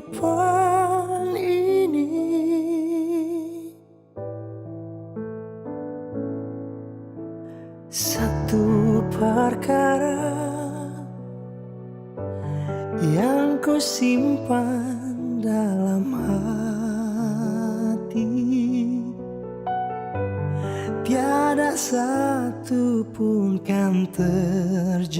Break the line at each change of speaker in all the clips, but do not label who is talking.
kehidupan ini. Satu perkara yang ku simpan dalam hati, tiada satu pun kan terjadi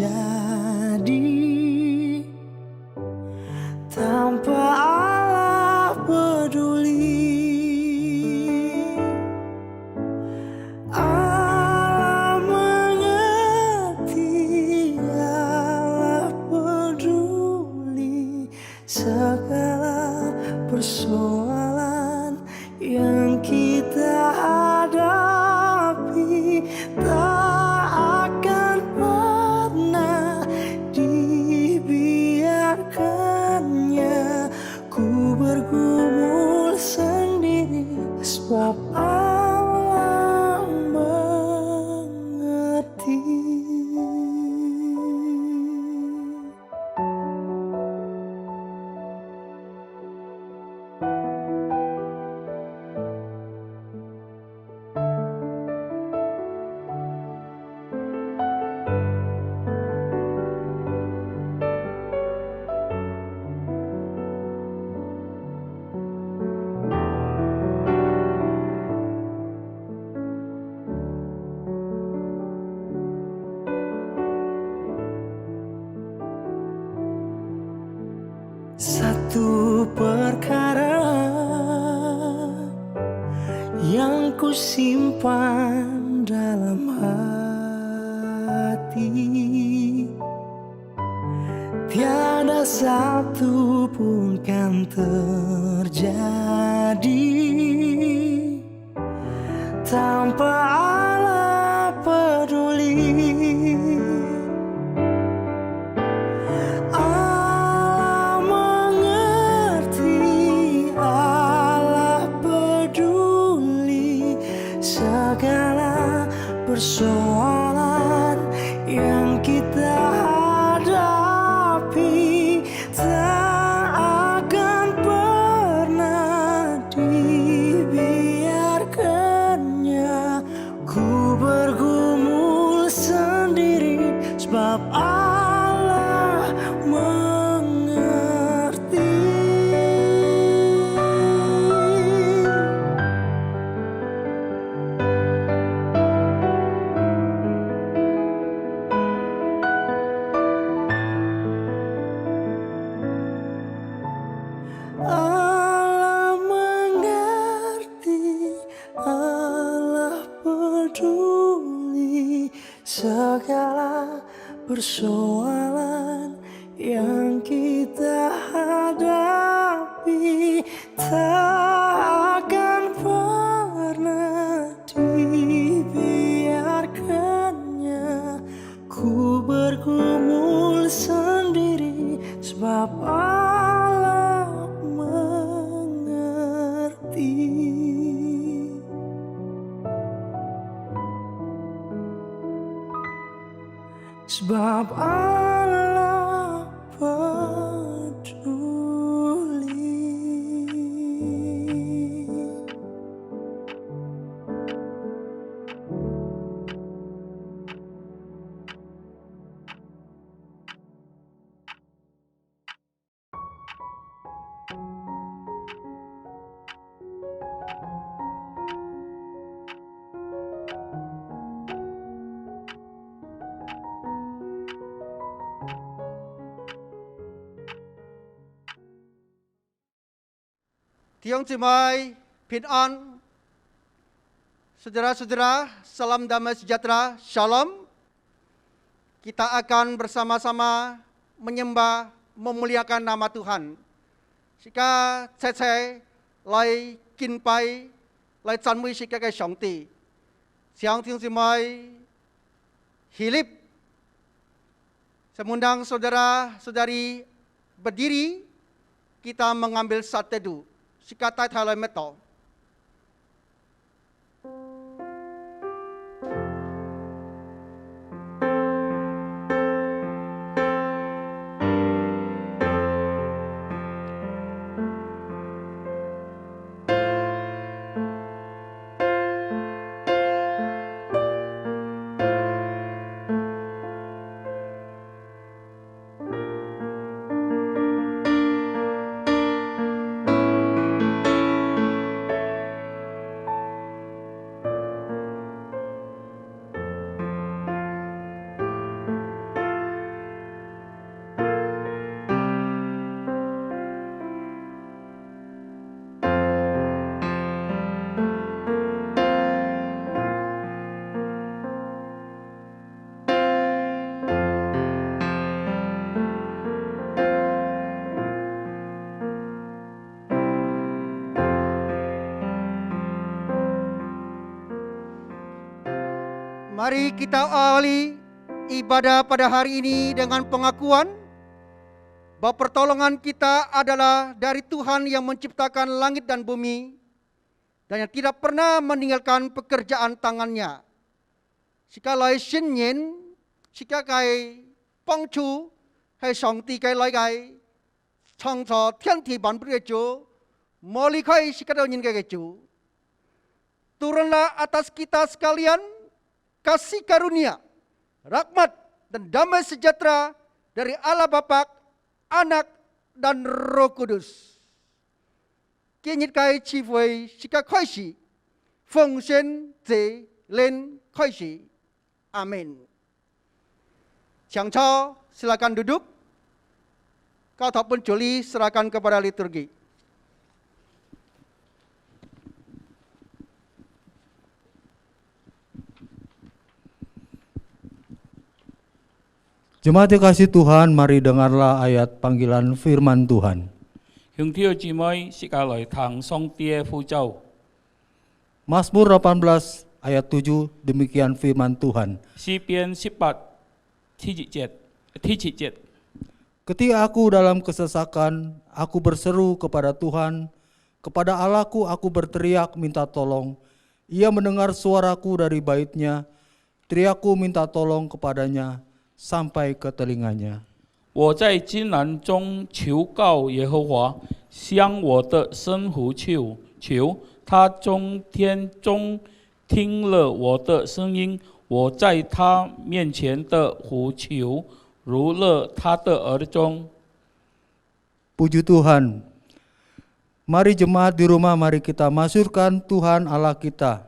tanpa Allah peduli. Allah mengerti, Allah peduli segala persoalan yang kita hadapi. Tak akan pernah dibiarkannya ku bergumul sendiri, sebab Allah mengerti. Satu perkara yang ku simpan dalam hati, tiada satu pun kan terjadi tanpa Allah peduli. Allah mengerti, Allah peduli segala persoalan yang kita hadapi. Tak akan pernah dibiarkannya ku bergumul sendiri, sebab Allah mengerti. Allah mengerti, Allah peduli segala persoalan yang kita hadapi. Tak akan pernah dibiarkannya ku bergumul sendiri, sebab Allah mengerti. Sebab Allah peduli.
Tiang Cimai, Pin'an, saudara-saudara, salam damai sejahtera, shalom. Kita akan bersama-sama menyembah, memuliakan nama Tuhan. Jika saya lai kinpai, lai canmui jika ke Shanti. Tiang Cimai, hilip. Saya mengundang saudara-saudari berdiri, kita mengambil saat teduh. Jika tak halai metal. Mari kita awali ibadah pada hari ini dengan pengakuan bahwa pertolongan kita adalah dari Tuhan yang menciptakan langit dan bumi dan yang tidak pernah meninggalkan pekerjaan tangannya. Jika lai xin yin, jika kai pangcu, hai song ti kai lai kai, chang cho tian ti ban beri ju, moli kai jika dah yin kai ju. Turunlah atas kita sekalian kasih karunia, rahmat dan damai sejahtera dari Allah Bapa, Anak dan Roh Kudus. Kiến kai chi vui sika khai始，奉献这lên khai始。Amin. Chang Cho, silakan duduk. Kau ataupun Juli serahkan kepada liturgi.
Jemaat yang kasih Tuhan, mari dengarlah ayat panggilan firman Tuhan. Mazmur 18 ayat 7, demikian firman Tuhan. Ketika aku dalam kesesakan, aku berseru kepada Tuhan, kepada Allahku aku berteriak minta tolong. Ia mendengar suaraku dari baitnya, teriakku minta tolong kepadanya, sampai ke telinganya.
我在艰难中求告耶和华，向我的神呼求，他从天中听了我的声音，我在他面前的呼求，如了他的耳中。
Puji Tuhan. Mari jemaat di rumah, mari kita masyurkan Tuhan Allah kita.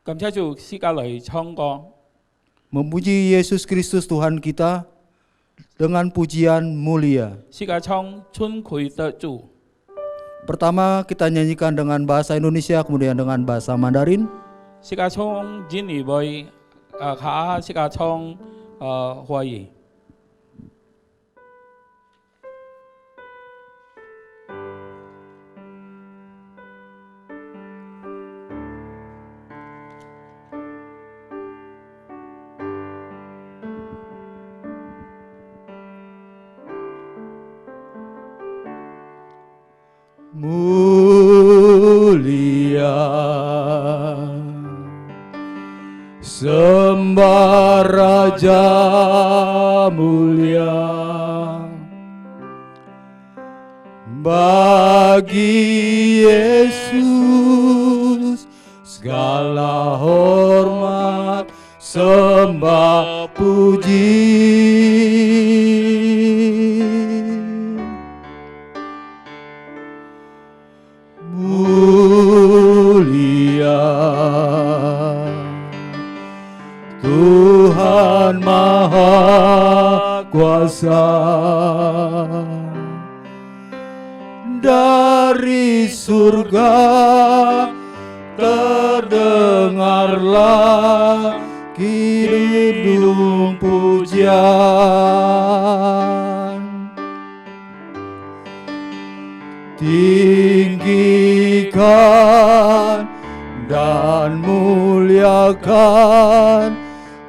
感謝主，世界嚟唱歌。
Memuji Yesus Kristus Tuhan kita dengan pujian mulia.
世界唱春葵的主。
Pertama kita nyanyikan dengan bahasa Indonesia, kemudian dengan bahasa Mandarin.
世界唱印尼語，下世界唱華語。
Mulia, sembah Raja mulia, bagi Yesus segala hormat, sembah puji. Mulia Tuhan Maha Kuasa, dari surga terdengarlah kidung pujian. Tinggikan dan muliakan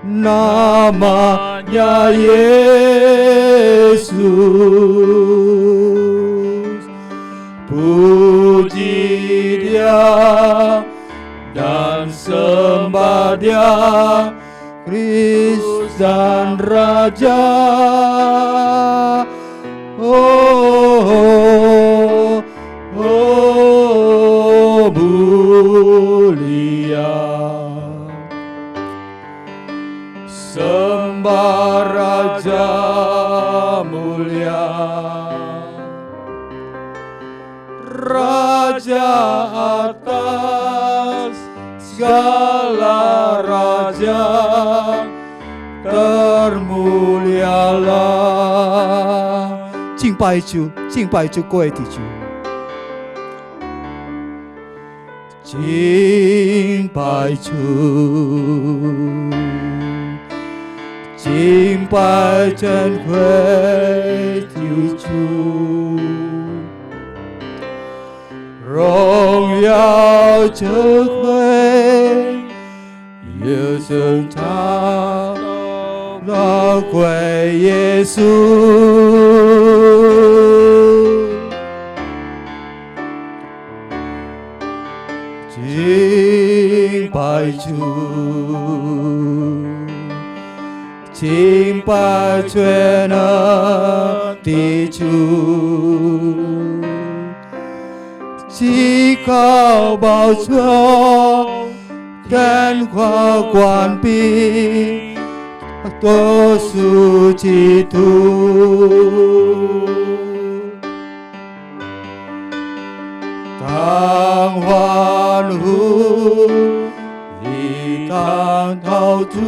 namanya Yesus. Puji Dia dan sembah Dia, Kristus dan Raja. Oh, mulia, sembah Raja mulia, Raja atas segala raja, termulialah. 敬拜主，敬拜主，各位弟兄。敬拜主，敬拜珍贵的主，荣耀珍贵耶生长到归耶稣。敬拜主，敬拜全能的主，依靠宝座，天花关闭，多数基督。当欢呼，一当陶铸，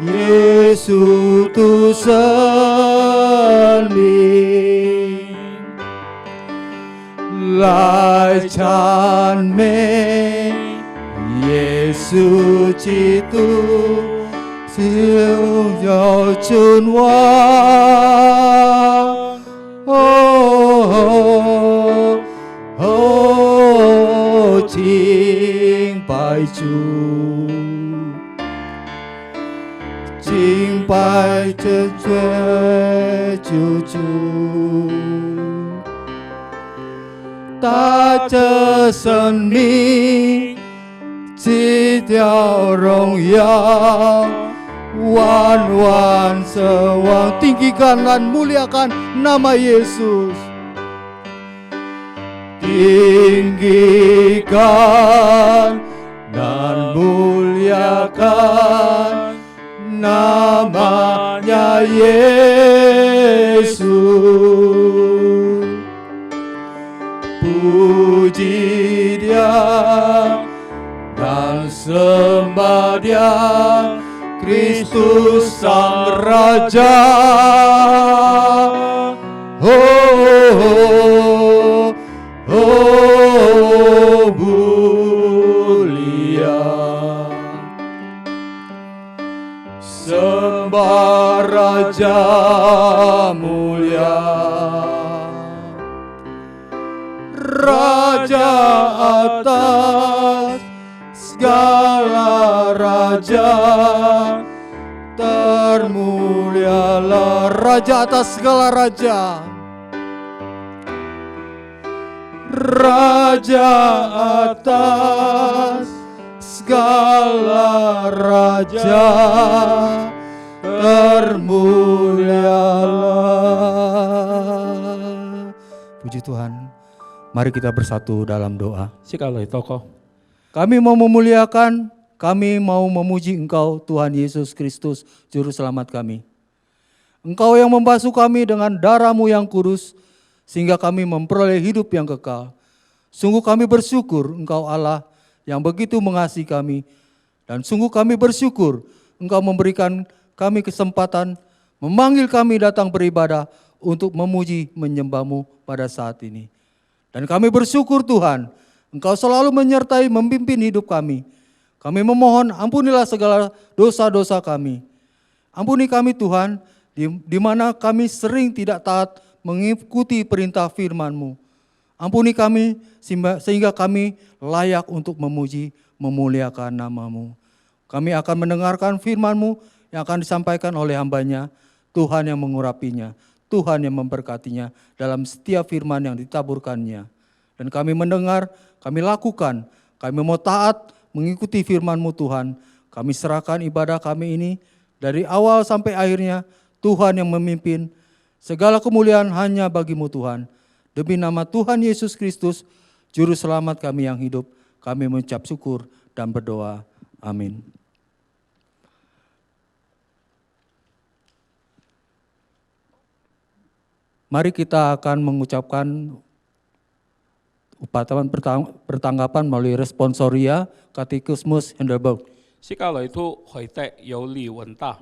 耶稣独生命，来赞美耶稣基督，荣耀君王。敬拜主，敬拜真主主，带着生命，基调荣耀，万万声望tinggikan dan muliakan nama Yesus. Tinggikan dan muliakan namanya Yesus. Puji Dia dan sembah Dia, Kristus Sang Raja. Mulia, sembah Raja mulia, Raja atas segala raja, termulialah Raja atas segala raja. Raja atas segala raja, termulialah. Puji Tuhan, mari kita bersatu dalam doa.
Sekali tokoh.
Kami mau memuliakan, kami mau memuji Engkau Tuhan Yesus Kristus, Juru Selamat kami. Engkau yang membasuh kami dengan darah-Mu yang kudus, sehingga kami memperoleh hidup yang kekal. Sungguh kami bersyukur Engkau Allah yang begitu mengasihi kami, dan sungguh kami bersyukur Engkau memberikan kami kesempatan, memanggil kami datang beribadah untuk memuji menyembah-Mu pada saat ini. Dan kami bersyukur Tuhan, Engkau selalu menyertai memimpin hidup kami. Kami memohon ampunilah segala dosa-dosa kami. Ampuni kami Tuhan, di mana kami sering tidak taat mengikuti perintah firman-Mu. Ampuni kami sehingga kami layak untuk memuji, memuliakan nama-Mu. Kami akan mendengarkan firman-Mu yang akan disampaikan oleh hamba-Nya, Tuhan yang mengurapinya, Tuhan yang memberkatinya dalam setiap firman yang ditaburkannya. Dan kami mendengar, kami lakukan, kami mau taat mengikuti firman-Mu Tuhan. Kami serahkan ibadah kami ini dari awal sampai akhirnya, Tuhan yang memimpin. Segala kemuliaan hanya bagi-Mu Tuhan. Demi nama Tuhan Yesus Kristus, Juru Selamat kami yang hidup, kami mengucap syukur dan berdoa. Amin. Mari kita akan mengucapkan upataan pertanggapan melalui responsoria Katekismus Heidelberg.
是教嚟都回答有理文大，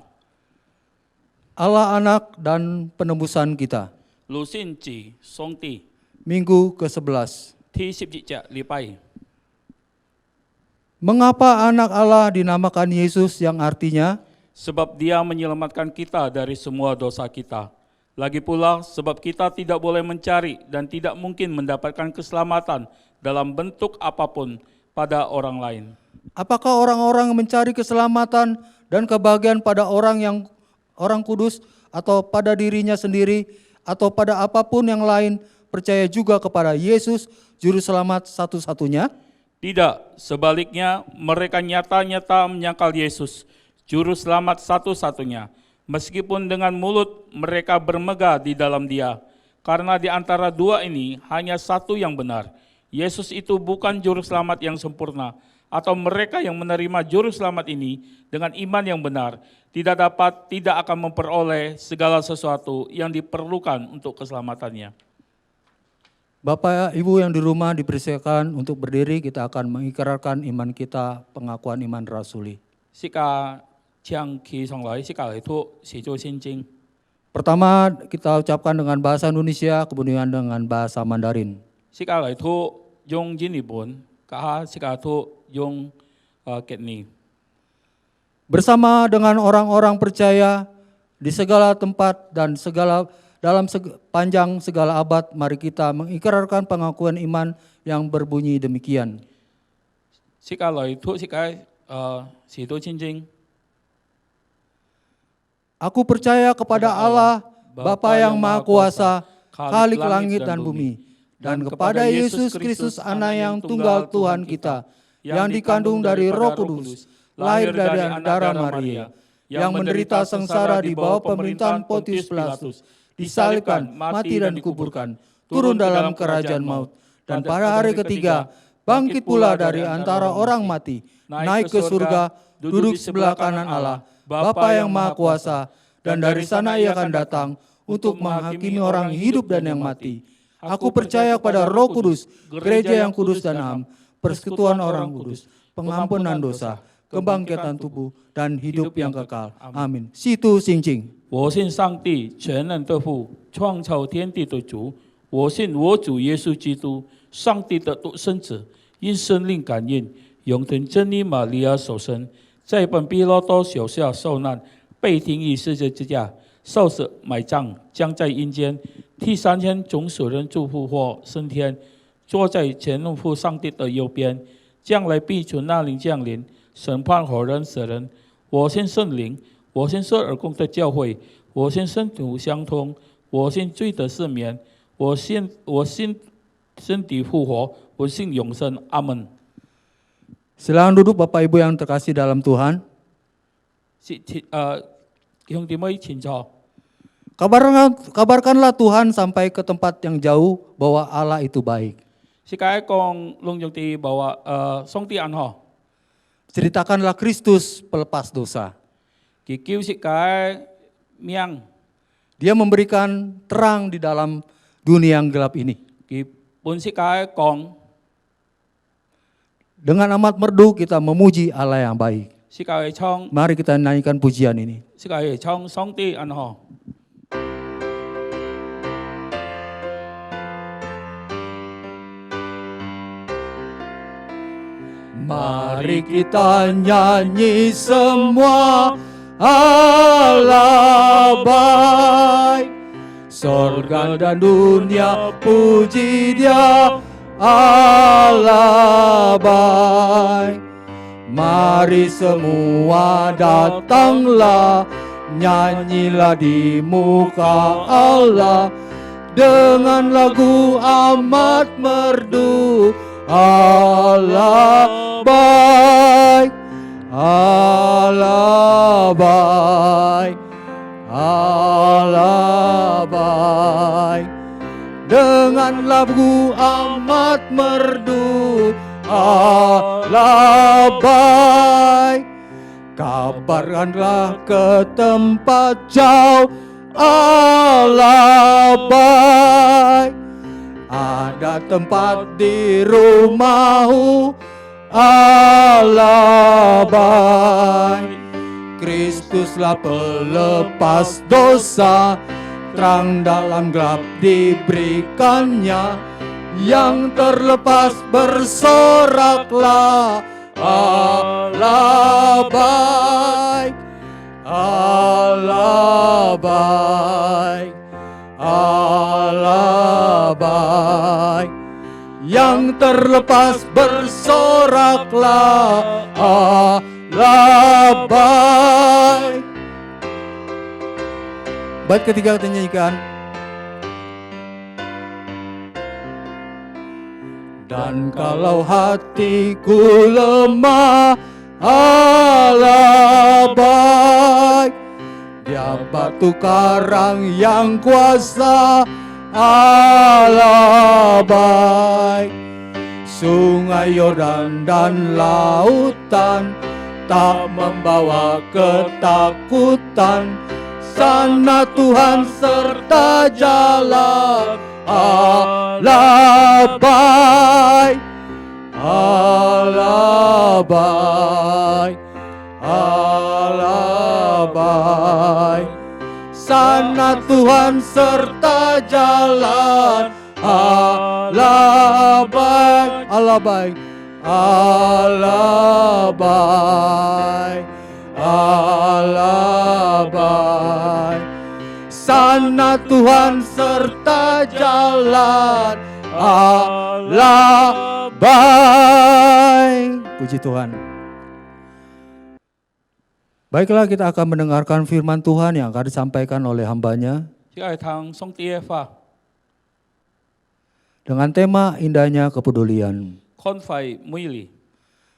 Allah anak dan penebusan kita.
鲁信子兄弟
Minggu ke-11.
第11隻禮拜，
Mengapa anak Allah dinamakan Yesus yang artinya
sebab Dia menyelamatkan kita dari semua dosa kita. Lagi pula sebab kita tidak boleh mencari dan tidak mungkin mendapatkan keselamatan dalam bentuk apapun pada orang lain.
Apakah orang-orang yang mencari keselamatan dan kebahagiaan pada orang kudus atau pada dirinya sendiri atau pada apapun yang lain percaya juga kepada Yesus juru selamat satu-satunya?
Tidak, sebaliknya mereka nyata-nyata menyangkal Yesus, juru selamat satu-satunya. Meskipun dengan mulut mereka bermegah di dalam Dia, karena di antara dua ini hanya satu yang benar. Yesus itu bukan juru selamat yang sempurna, atau mereka yang menerima juru selamat ini dengan iman yang benar tidak akan memperoleh segala sesuatu yang diperlukan untuk keselamatannya.
Bapak Ibu yang di rumah dipersilakan untuk berdiri, kita akan mengikrarkan iman kita, pengakuan iman rasuli.
Sika Chiang Ki Song Lai, Sika Lai Tu, Si Zhu Xin Jing.
Pertama kita ucapkan dengan bahasa Indonesia, kemudian dengan bahasa Mandarin.
Sika Lai Tu, Yung Jin Ni Bun, Ka Sika Tu, Yung Kiet Ni.
Bersama dengan orang-orang percaya di segala tempat dan panjang segala abad, mari kita mengikrarkan pengakuan iman yang berbunyi demikian.
Sika Lai Tu, Sika Si Zhu Xin Jing.
Aku percaya kepada Allah, Bapa yang Maha Kuasa, Khalik langit dan bumi, dan kepada Yesus Kristus Anak yang tunggal Tuhan kita, yang dikandung dari Roh Kudus, lahir dari darah Maria, yang menderita sengsara di bawah pemerintahan Pontius Pilatus, disalibkan, mati dan dikuburkan, turun dalam kerajaan maut, dan pada hari ketiga bangkit pula dari antara orang mati, naik ke surga, duduk sebelah kanan Allah, Bapa yang Maha Kuasa, dan dari sana Ia akan datang untuk menghakimi orang hidup dan yang mati. Aku percaya pada Roh Kudus, gereja yang kudus dan am, persekutuan orang kudus, pengampunan dosa, kebangkitan tubuh, dan hidup yang kekal. Amin. Situ Xingjing.
我信上帝全能的父，创造天地的主。我信我主耶稣基督，上帝的独生子，因生灵感应，永存真理玛利亚所生，在本比拉多手下受难，被钉于十字架，受死埋葬，将在阴间，第三天从死人中复活升天，坐在全能父上帝的右边，将来必从那灵降临，审判活人死人。我信圣灵。 我信圣而共的教会，我信圣徒相通，我信罪的赦免，我信身体复活，我信永生。阿门。
Silakan duduk Bapak Ibu yang terkasih dalam Tuhan.
兄弟妹请坐。
Kabarkanlah Tuhan sampai ke tempat yang jauh bahwa Allah itu baik.
Sekarang kong longjong ti bahwa song ti anho.
Ceritakanlah Kristus pelepas dosa.
Kikiu sekarang miang.
Dia memberikan terang di dalam dunia yang gelap ini.
Kipun sekarang kong.
Dengan amat merdu kita memuji Allah yang baik.
Sekarang chong.
Mari kita nyanyikan pujian ini.
Sekarang chong song ti anho.
Mari kita nyanyi semua, Allah baik. Sorga dan dunia puji Dia, Allah baik. Mari semua datanglah, nyanyilah di muka Allah dengan lagu amat merdu. Allah baik, Allah baik, Allah baik. Dengan lagu amat merdu, Allah baik. Kabarkanlah ke tempat jauh, Allah baik. Ada tempat di rumahmu, Allah baik. Kristuslah pelepas dosa, terang dalam gelap diberikannya. Yang terlepas bersoraklah, Allah baik, Allah baik, Allah baik. yang terlepas bersoraklah, Allah baik. Bait ketiga kita nyanyikan. Dan kalau hatiku lemah, Allah baik. Dia batu karang yang kuasa, Allah baik. Sungai Yordan dan lautan tak membawa ketakutan. Sana Tuhan serta jalan, Allah baik, Allah baik, Allah baik. Sana Tuhan serta jalan, Allah baik, Allah baik, Allah baik, Allah baik. Sana Tuhan serta jalan, Allah baik. Puji Tuhan. Baiklah, kita akan mendengarkan firman Tuhan yang akan disampaikan oleh hambanya dengan tema indahnya kepedulian.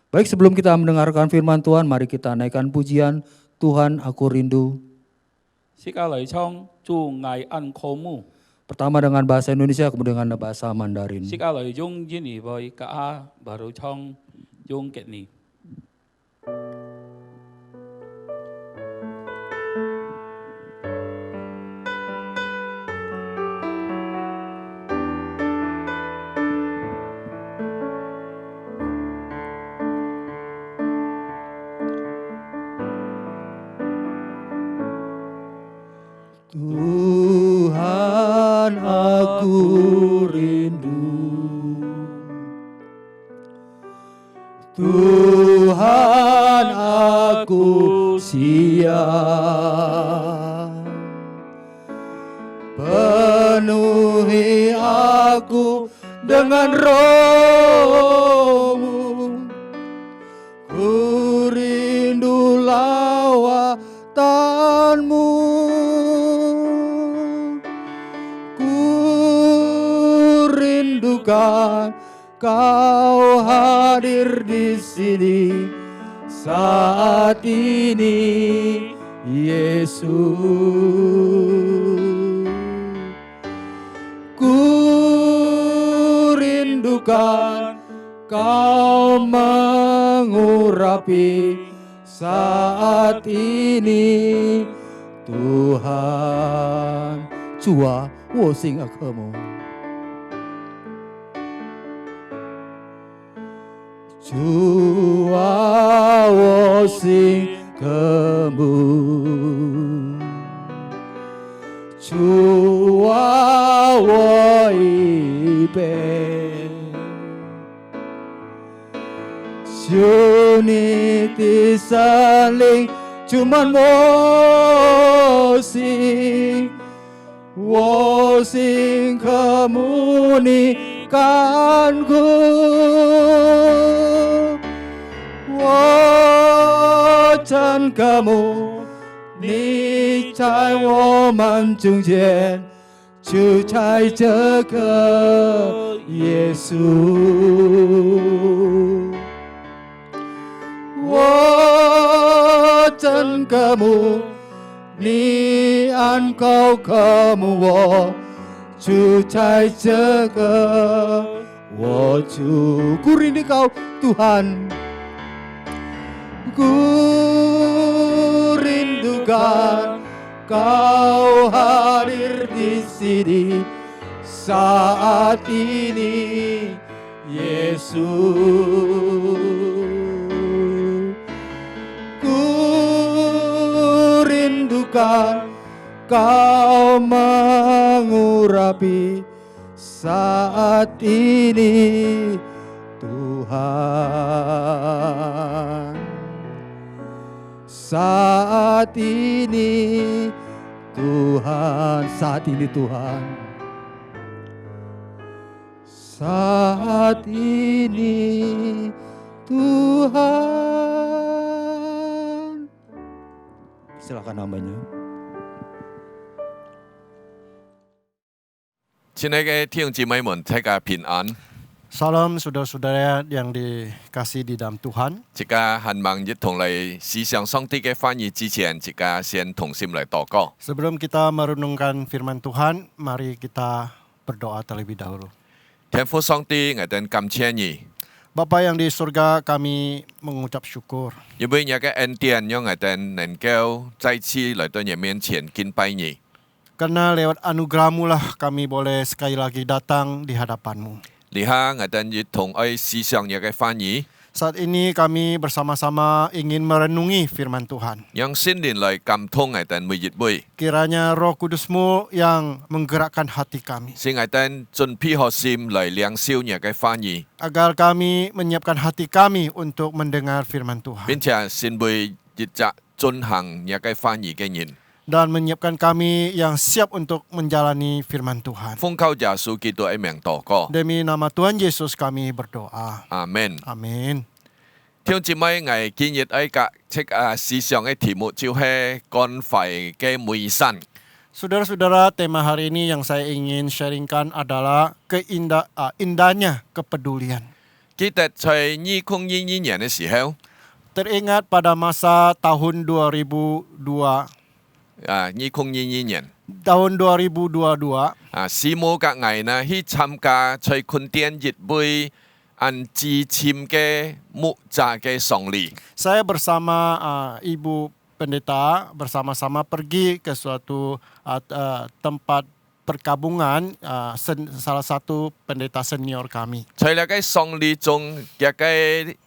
Baik, sebelum kita mendengarkan firman Tuhan, mari kita naikkan pujian Tuhan Aku Rindu. Pertama dengan bahasa Indonesia, kemudian dengan bahasa Mandarin. Tuhan aku rindu, Tuhan aku siap, penuhi aku dengan Roh-Mu, ku rindu lawatan-Mu. Kau hadir di sini saat ini, Yesus. Ku rindukan Kau mengurapi saat ini, Tuhan. 主啊，我心渴慕。主啊，我心渴慕，主啊，我预备，求你的圣灵充满我心，我心渴慕你甘苦。我真渴慕你在我们中间，就在这个耶稣。我真渴慕你按口渴慕我，就在这个我主。Ku rindu Kau Tuhan, ku rindukan Kau hadir di sini saat ini, Yesus. Ku rindukan Kau mengurapi saat ini, Tuhan. Saat ini Tuhan, saat ini Tuhan, saat ini Tuhan. Silakan namanya.
亲爱的弟兄姊妹们，大家平安。
Salam saudara-saudara yang dikasih di dalam Tuhan.
大家盼望一同嚟思想上帝嘅翻譯之前，大家先同心嚟禱告。
Sebelum kita merenungkan firman Tuhan, mari kita berdoa terlebih dahulu.
天父上帝，我哋感謝你，
Bapa yang di surga, kami mengucap syukur.
因為你嘅恩典讓我哋能夠再次嚟到你面前敬拜你。
Karena lewat anugerah-Mu lah kami boleh sekali lagi datang di hadapan-Mu.
你下我哋一同去思想你嘅翻譯，
Saat ini kami bersama-sama ingin merenungi firman Tuhan.
讓聖靈嚟感通我哋每一位，
Kiranya Roh Kudus-Mu yang menggerakkan hati kami.
使我哋盡披學心嚟領受你嘅翻譯，
Agar kami menyiapkan hati kami untuk mendengar firman Tuhan.
並且成為一隻遵行你嘅翻譯嘅人。
Dan menyiapkan kami yang siap untuk menjalani firman Tuhan.
奉靠耶穌基督嘅名禱告，
Demi nama Tuhan Yesus kami berdoa.
阿門。
Amin.
弟兄姊妹，我今日喺思想嘅題目就係乾廢嘅美山。
Saudara-saudara, tema hari ini yang saya ingin sharingkan adalah indahnya kepedulian.
記得在2022年嘅時候，
Teringat pada masa tahun 2022,
2022年，
tahun 2022,
師母及我呢去參加在昆甸熱會按支簽嘅木柵嘅喪禮。
saya bersama Ibu Pendeta bersama-sama pergi ke suatu tempat perkabungan salah satu pendeta senior kami.
在呢個喪禮中，一個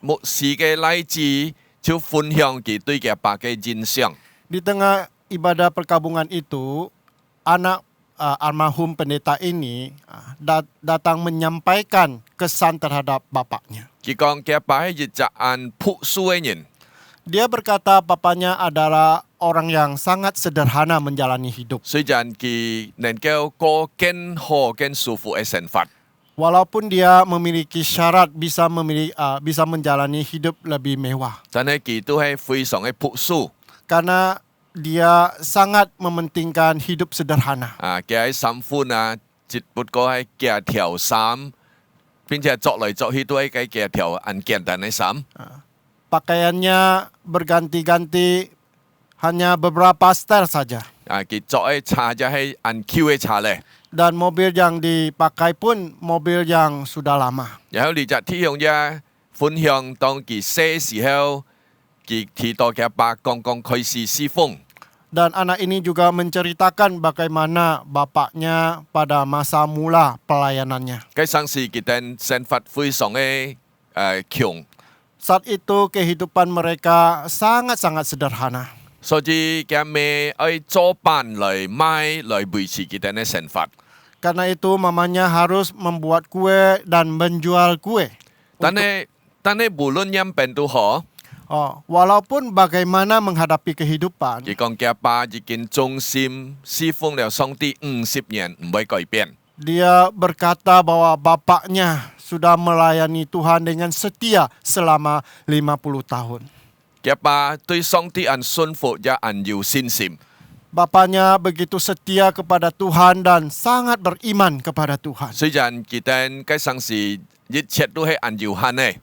牧師嘅禮子就分享佢對嘅白嘅印象。
Di tengah ibadah perkabungan itu, anak almarhum pendeta ini datang menyampaikan kesan terhadap bapaknya.
佢講佢爸係一隻按樸素嘅人。
Dia berkata bapaknya adalah orang yang sangat sederhana menjalani hidup.
雖然佢能夠過更好、更舒服嘅生活，
Walaupun dia memiliki syarat bisa menjalani hidup lebih mewah.
但係佢都係非常嘅樸素。
Karena dia sangat mementingkan hidup sederhana.
佢喺衫褲啊，只不過係幾條衫，並且作嚟作去都係幾條很簡單嘅衫。
Pakaiannya berganti-ganti hanya beberapa style saja.
佢作嘅茶就係很 Q 嘅茶咧。
Dan mobil yang dipakai pun mobil yang sudah lama.
然後你就聽用者分享當佢細時候，佢提到佢爸剛剛開始侍奉。
Dan anak ini juga menceritakan bagaimana bapaknya pada masa mula pelayanannya.
佢當時佢哋生活非常嘅窮。
Saat itu kehidupan mereka sangat-sangat sederhana.
所以佢咪愛做飯嚟賣嚟維持佢哋嘅生活。
Karena itu mamanya harus membuat kue dan menjual kue.
但係無論樣病都好，
Walaupun bagaimana menghadapi kehidupan,
佢講佢爸已經忠心侍奉了上帝50年，唔會改變。
dia berkata bahwa bapaknya sudah melayani Tuhan dengan setia selama 50 tahun.
佢爸對上帝很信服，也很有信心。
Bapaknya begitu setia kepada Tuhan dan sangat beriman kepada Tuhan.
雖然佢哋嘅當時一切都係很有限嘅，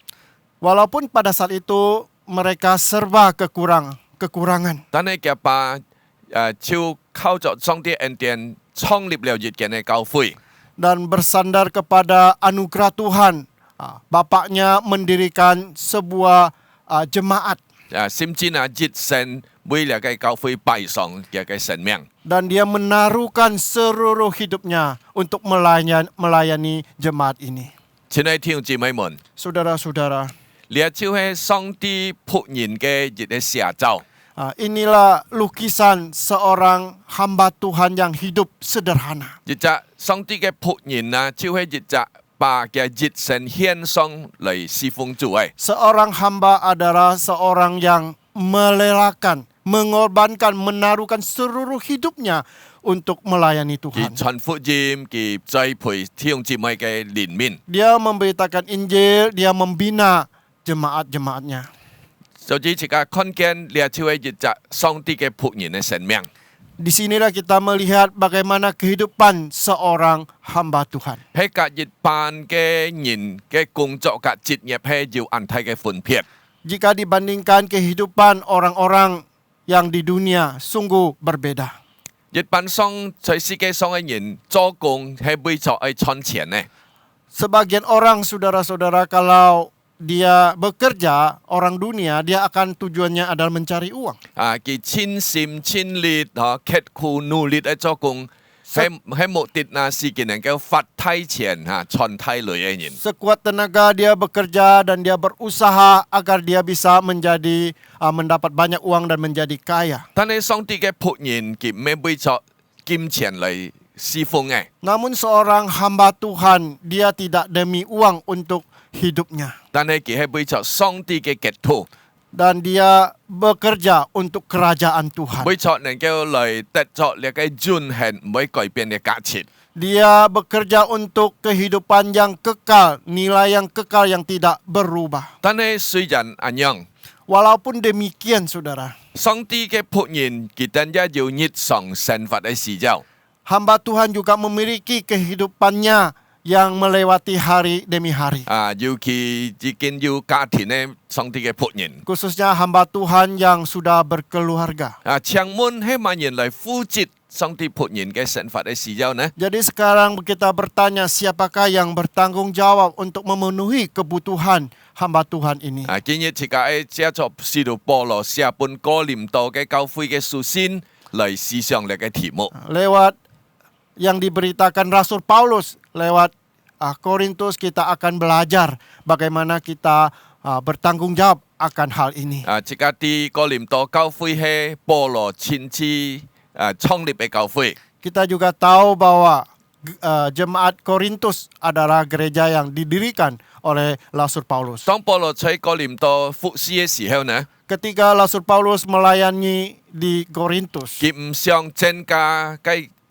Walaupun pada saat itu mereka serba kekurangan.
但係佢爸就靠着上帝恩典創立了一間嘅教會。
Dan bersandar kepada anugerah Tuhan, bapaknya mendirikan sebuah jemaat.
甚至一生為了嘅教會擺上佢嘅生命。
Dan dia menaruhkan seluruh hidupnya untuk melayani jemaat ini.
親愛弟兄姊妹們，
Saudara-saudara,
呢就係上帝僕人嘅一個寫照。
inilah lukisan seorang hamba Tuhan yang hidup sederhana.
一隻上帝嘅僕人啊，就係一隻把嘅一生獻上嚟侍奉主嘅。
Seorang hamba adalah seorang yang melelakan mengorbankan, menaruhkan seluruh hidupnya untuk melayani
佢
Tuhan.
傳福音，佢栽培弟兄姊妹嘅憐憫。
Dia memberitakan Injil, dia membina jemaat-jemaatnya.
所以自家看見列出嘅日子，上帝嘅僕人嘅生命。
Disinilah kita melihat bagaimana kehidupan seorang hamba Tuhan.
喺隔日班嘅人嘅工作及職業係要按睇嘅分別。
Jika dibandingkan kehidupan orang-orang yang di dunia sungguh berbeda.
日班上在世界上嘅人做工係為咗愛賺錢呢。
Sebagian orang saudara-saudara kalau dia bekerja, orang dunia, dia akan tujuannya adalah mencari uang.
佢千心千力刻苦努力嘅做工，喺目的呢是佢能夠發太錢賺太累嘅人。
Sekuat tenaga dia bekerja dan dia berusaha agar dia bisa mendapat banyak uang dan menjadi kaya.
但係上帝嘅僕人佢唔係為咗金錢嚟侍奉嘅。
Namun seorang hamba Tuhan, dia tidak demi uang untuk hidupnya.
但係佢係為咗上帝嘅國土，
Dan dia bekerja untuk kerajaan Tuhan.
為咗能夠嚟得咗呢個尊嚴唔會改變嘅價值。
Dia bekerja untuk kehidupan yang kekal, nilai yang kekal yang tidak berubah.
但係雖然咁樣，
Walaupun demikian saudara,
上帝嘅僕人佢等一要日常生活嘅時候，
hamba Tuhan juga memiliki kehidupannya yang melewati hari demi hari.
尤其已經要家庭嘅上帝嘅僕人。
Khususnya hamba Tuhan yang sudah berkeluarga.
長門係萬人嚟負責上帝僕人嘅生活嘅時候呢？
Jadi sekarang kita bertanya siapakah yang bertanggung jawab untuk memenuhi kebutuhan hamba Tuhan ini.
今日自家喺寫作使徒保羅寫本哥林多嘅教會嘅書信嚟思想呢個題目。
Lewat yang diberitakan Rasul Paulus, lewat Korintus kita akan belajar bagaimana kita bertanggung jawab akan hal ini.
即家啲哥林多教會係保羅親自創立嘅教會。
Kita juga tahu bahwa jemaat Korintus adalah gereja yang didirikan oleh Rasul Paulus.
當保羅喺哥林多服侍嘅時候呢，
Ketika Rasul Paulus melayani di Korintus,
佢唔想增加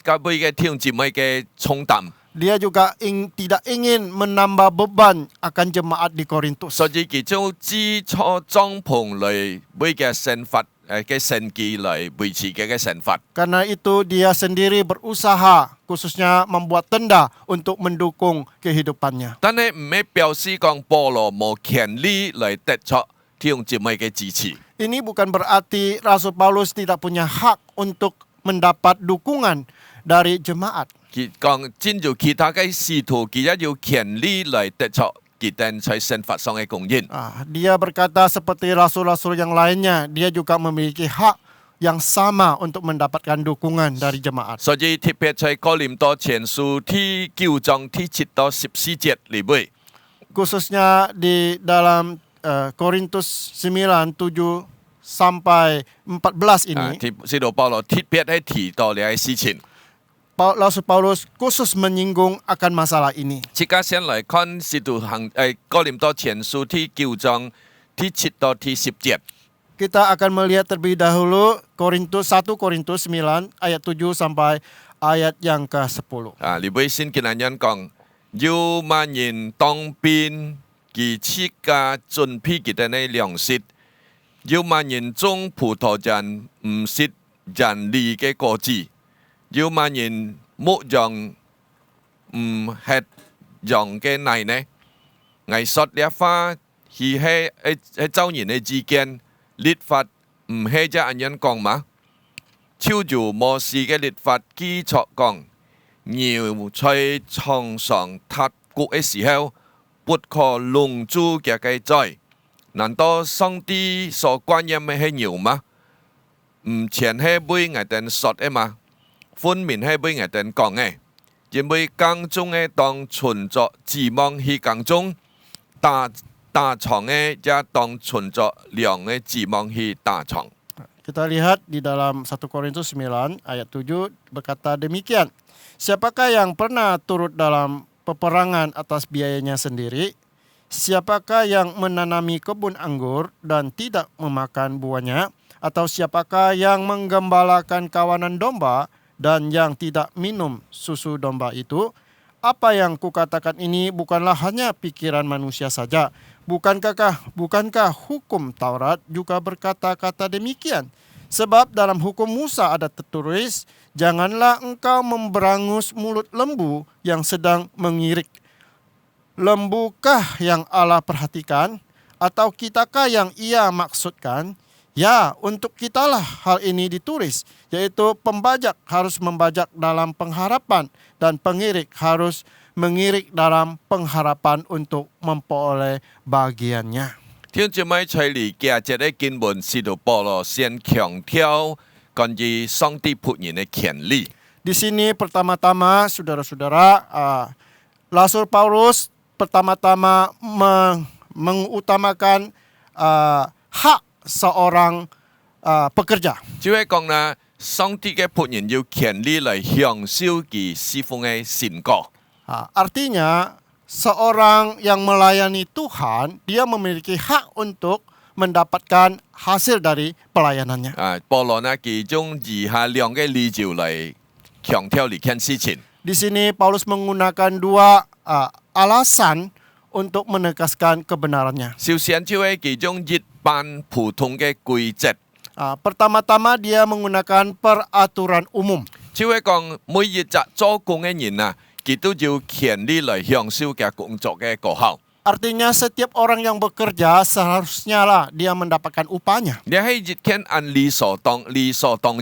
教會嘅弟兄姊妹嘅重擔，
dia juga tidak ingin menambah beban akan jemaat di Korintus.
所以佢將支錯帳篷嚟為嘅生活嘅生計嚟維持嘅生活。
Karena itu dia sendiri berusaha khususnya membuat tenda untuk mendukung kehidupannya.
但係唔係表示講保羅冇權利嚟得咗弟兄姊妹嘅支持。
Ini bukan berarti Rasul Paulus tidak punya hak untuk mendapat dukungan dari jemaat.
佢講正如其他嘅使徒，佢也有權利嚟得咗佢哋喺生活上嘅貢獻。
Dia berkata seperti rasul-rasul yang lainnya, dia juga memiliki hak yang sama untuk mendapatkan dukungan dari jemaat.
所以特別喺哥林多前書第9章第7到14節裏邊，
Khususnya di dalam Korintus 9, 7 sampai 14 ini,
使徒保羅特別係提到呢個事情。
Rasul Paulus khusus menyinggung akan masalah ini.
即刻先嚟看使徒行哥林多前書第9章第7到第10節。
Kita akan melihat terlebih dahulu 1 Korintus 9 ayat 7 sampai ayat yang ke-10.
裏邊先見人講，要萬人當兵，其次家準備佢哋嘅糧食；要萬人種葡萄園，唔食人利嘅果子；要萬人牧羊，唔吃羊嘅奶呢？藝術嘅話，係喺周人嘅之間，律法唔係只人講嘛？超住摩西嘅律法基礎講。 牛在床上踏谷嘅時候，不可弄豬嘅嘅罪。難道上帝所關心嘅係牛嗎？唔全係俾我哋說嘅嘛？分明係俾我哋講嘅，因為耕種嘅當存着指望去耕種，打床嘅也當存着糧嘅指望去打床。
Kita lihat di dalam 1 Korintus 9 ayat 7 berkata demikian. Siapakah yang pernah turut dalam peperangan atas biayanya sendiri? Siapakah yang menanami kebun anggur dan tidak memakan buahnya? Atau siapakah yang menggembalakan kawanan domba dan yang tidak minum susu domba itu? Apa yang kukatakan ini bukanlah hanya pikiran manusia saja. Bukankah hukum Taurat juga berkata-kata demikian? Sebab dalam hukum Musa ada tertulis, janganlah engkau memberangus mulut lembu yang sedang mengirik. Lembukah yang Allah perhatikan? Atau kitakah yang ia maksudkan? Ya, untuk kitalah hal ini ditulis, yaitu pembajak harus membajak dalam pengharapan dan pengirik harus mengirik dalam pengharapan untuk memperoleh bagiannya.
聽姊妹在理解這個經文，使徒保羅先強調關於上帝僕人的權利。
Di sini pertama-tama saudara-saudara, Rasul Paulus pertama-tama mengutamakan hak seorang pekerja.
即係講啦，上帝嘅僕人有權利嚟享受佢侍奉嘅成果。
Artinya seorang yang melayani Tuhan, dia memiliki hak untuk mendapatkan hasil dari pelayanannya.
保羅呢，其中以下兩個理由嚟強調呢件事情。
Di sini Paulus menggunakan dua alasan untuk menegaskan kebenarannya.
首先就係其中一般普通嘅規則，
Pertama-tama dia menggunakan peraturan umum.
就係講每一隻做工嘅人啊，佢都有權利嚟享受嘅工作嘅果效。
Artinya setiap orang yang bekerja seharusnya lah dia mendapatkan upahnya.
你係一件按理所當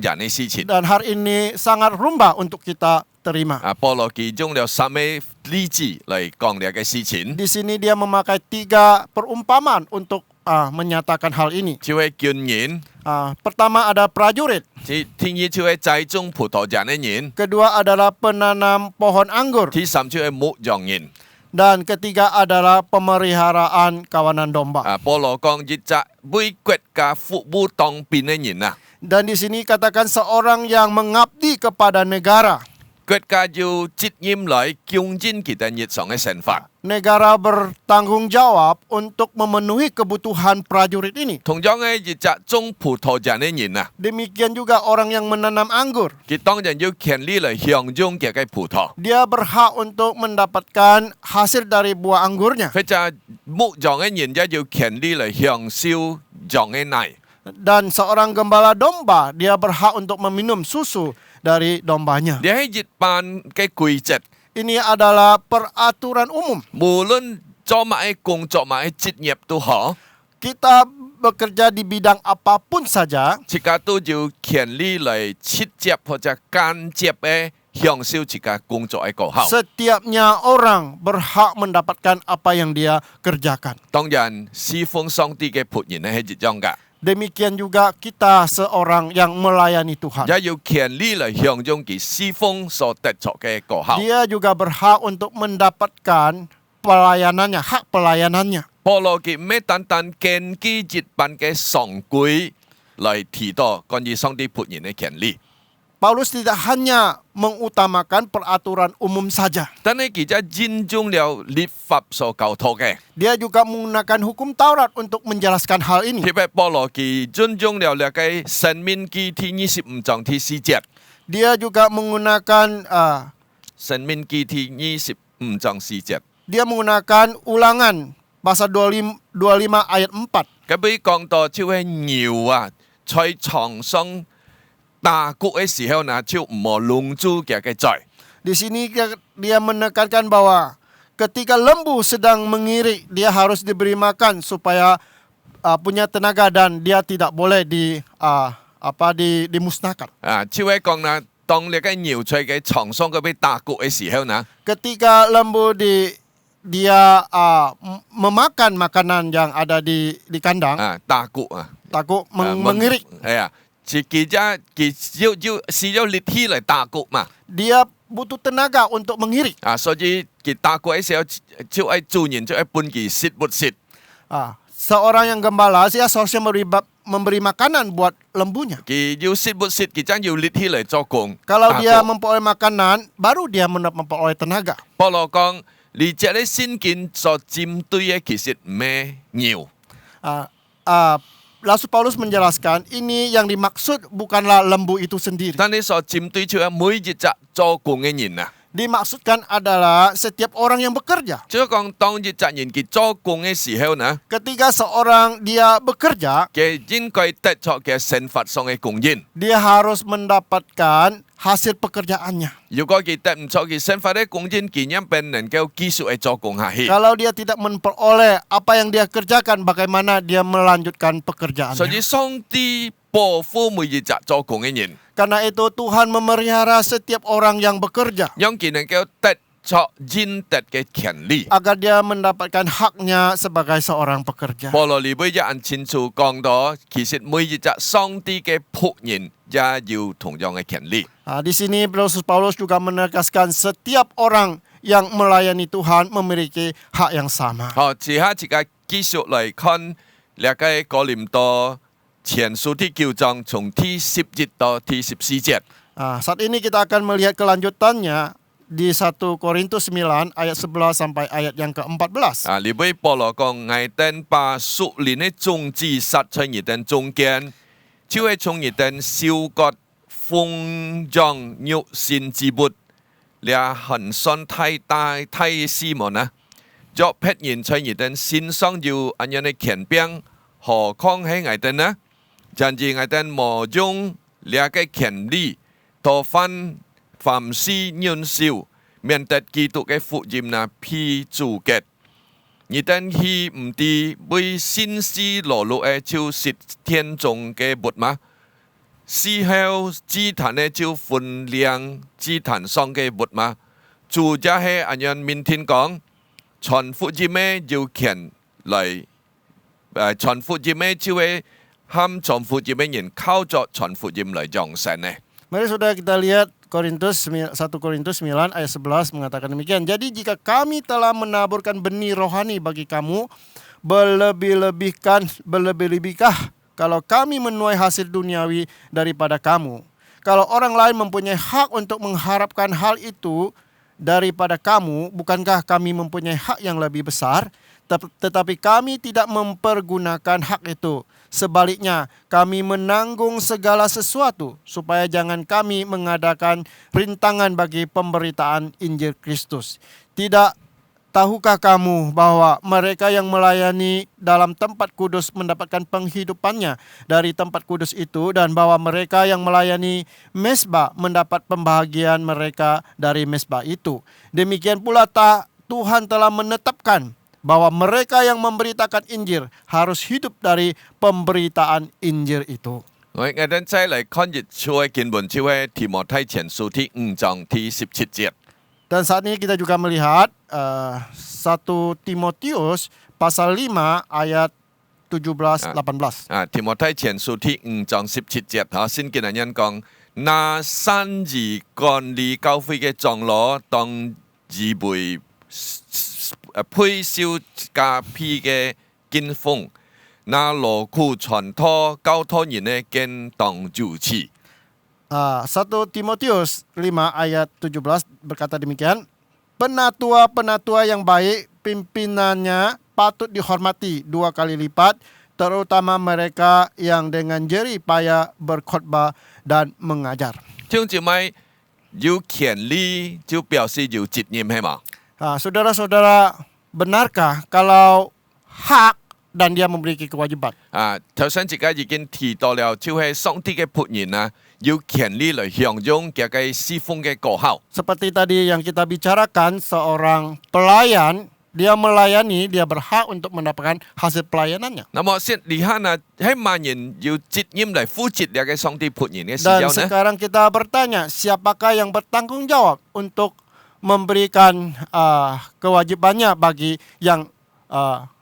然嘅事情。
Dan hari ini sangat rumba untuk kita terima.
保羅其中有三個例子嚟講呢個事情，
Di sini dia memakai 3 perumpamaan untuk menyatakan hal ini.
就係軍人，
Pertama ada prajurit,
第二就係栽種葡萄園嘅人，
kedua adalah penanam pohon anggur,
第三就係牧羊人。
dan ketiga adalah pemeliharaan kawanan domba.
保羅講一隻為國家服務當兵嘅人啊，
Dan di sini katakan seorang yang mengabdi kepada negara.
國家有責任嚟強盡佢哋日常嘅生活。
Negara bertanggung jawab untuk memenuhi kebutuhan prajurit ini.
同樣嘅一隻種葡萄園嘅人啊，
Demikian juga orang yang menanam anggur.
佢當然有權利嚟享用佢嘅葡萄。
Dia berhak untuk mendapatkan hasil dari buah anggurnya.
或者牧羊嘅人也有權利嚟享受羊嘅奶。
Dan seorang gembala domba, dia berhak untuk meminum susu dari dombanya.
你係一般嘅規則，
Ini adalah peraturan umum.
無論做乜嘅工作、乜嘅職業都好，
Kita bekerja di bidang apapun saja,
大家都有權利嚟直接或者間接嘅享受自己工作嘅果效。
setiapnya orang berhak mendapatkan apa yang dia kerjakan.
當然，侍奉上帝嘅僕人係一樣㗎，
Demikian juga kita seorang yang melayani Tuhan.
也有權利嚟享用佢侍奉所得着嘅果效。
Dia juga berhak untuk mendapatkan pelayanannya, hak pelayanannya.
保羅佢唔係單單根據一般嘅常規嚟提到關於上帝僕人嘅權利。
Paulus tidak hanya mengutamakan peraturan umum saja.
但係佢就尊重了律法所教導嘅，
Dia juga menggunakan hukum Taurat untuk menjelaskan hal ini.
特別保羅佢尊重了呢個申命記第25章第4節，
Dia juga menggunakan
申命記第25章4節。
dia menggunakan ulangan pasal 25 ayat 4.
咁佢講到就係牛啊，在床上打谷嘅時候呢，就唔好弄住佢嘅罪。
Di sini dia menekankan bahwa ketika lembu sedang mengirik, dia harus diberi makan supaya punya tenaga dan dia tidak boleh dimusnahkan.
就係講呢，當你嘅牛在嘅床上嗰邊打谷嘅時候呢，
Ketika lembu dia memakan makanan yang ada di kandang,
打谷啊，
takut mengirik.
係啊，自己要使咗力氣嚟打谷嘛。
Dia butuh tenaga untuk mengirik.
所以佢打谷嘅時候就係主人就係半佢食不食。
Seorang yang gembala dia seharusnya memberi makanan buat lembunya.
佢要食不食，佢真要力氣嚟做工。
Kalau
打
dia
谷
memperoleh makanan, baru dia memperoleh tenaga.
保羅講，你這啲聖經所針對嘅其實咩牛？
Rasul Paulus menjelaskan ini yang dimaksud bukanlah lembu itu sendiri.
但你所針對就係每一隻做工嘅人啊。
Dimaksudkan adalah setiap orang yang bekerja.
即係講當一隻人佢做工嘅時候呢，
Ketika seorang dia bekerja,
佢應該得出嘅懲罰上嘅供應。
dia harus mendapatkan hasil pekerjaannya.
如果佢得唔出嘅懲罰嘅供應，佢一邊能夠繼續去做工下去。
Kalau dia tidak memperoleh apa yang dia kerjakan, bagaimana dia melanjutkan
所
pekerjaannya.
以上帝保護每一隻做工嘅人，
Karena itu Tuhan memelihara setiap orang yang bekerja
讓佢能夠得出應得嘅權利。
agar dia mendapatkan haknya sebagai seorang pekerja.
保羅利每一人清楚講到，其實每一隻上帝嘅僕人也有同樣嘅權利。
Di sini Rasul Paulus juga menegaskan setiap orang yang melayani Tuhan memiliki hak yang sama.
好，遲下自己繼續嚟看呢個哥林多前書第9章，從第10節到第14節。
Saat ini kita akan melihat kelanjutannya di 1 Korintus 9 ayat 11 sampai ayat yang ke-14.
呢位保羅講：我哋把屬靈嘅種子撒在你哋中間，就係從你哋收割豐壯肉身之物，你很信太大太斯門啊！作別人在你哋身上有咁樣嘅權柄，何況喺我哋呢？甚至我哋冇用呢個權利，多番凡事忍受，免得基督嘅福音呢被阻隔。你哋去唔知為先知裸露嘅就是天中嘅物嗎？事後祭壇呢就分量祭壇上嘅物嗎？主就係咁樣面天講，傳福音嘅要權嚟，傳福音嘅就係喊傳福音嘅人靠著傳福音嚟揚神呢。
Mari saudara kita lihat 1 Korintus 9 ayat 11 mengatakan demikian. Jadi jika kami telah menaburkan benih rohani bagi kamu, berlebih-lebihkah kalau kami menuai hasil duniawi daripada kamu. Kalau orang lain mempunyai hak untuk mengharapkan hal itu daripada kamu, bukankah kami mempunyai hak yang lebih besar? Tetapi kami tidak mempergunakan hak itu. Sebaliknya, kami menanggung segala sesuatu supaya jangan kami mengadakan rintangan bagi pemberitaan Injil Kristus. Tidak tahukah kamu bahwa mereka yang melayani dalam tempat kudus mendapatkan penghidupannya dari tempat kudus itu, dan bahwa mereka yang melayani mesbah mendapat pembahagian mereka dari mesbah itu. Demikian pula Tuhan telah menetapkan bahwa mereka yang memberitakan Injil harus hidup dari pemberitaan Injil itu.
我哋再嚟看日出嘅經文，就係提摩太前書第5章第17節。
Dan saat ini kita juga melihat 1 Timotius pasal 5 ayat 17-18.
提摩太前書第5章17節，先見人講，那善意管理教會嘅長老，當預備配受加批嘅經風，那勞苦傳托教托人嘅經當主持。
1 Timotius 5 ayat 17 berkata demikian. Penatua-penatua yang baik, pimpinannya patut dihormati 2 kali lipat, terutama mereka yang dengan jerih payah berkhotbah dan mengajar.
弟兄姊妹，有權利就表示有責任，係嘛？
Saudara-saudara, benarkah kalau hak dan dia memiliki kewajiban?
頭先自己已經提到了，就係上帝嘅僕人啊，有權利嚟享用嘅侍奉嘅果效。
Seperti tadi yang kita bicarakan, seorang pelayan, dia melayani, dia berhak untuk mendapatkan hasil pelayanannya.
那麼先你看啊，喺萬人要責任嚟負責呢個上帝僕人嘅時
Dan
候呢？
sekarang kita bertanya, siapakah yang bertanggung jawab untuk memberikan kewajibannya bagi yang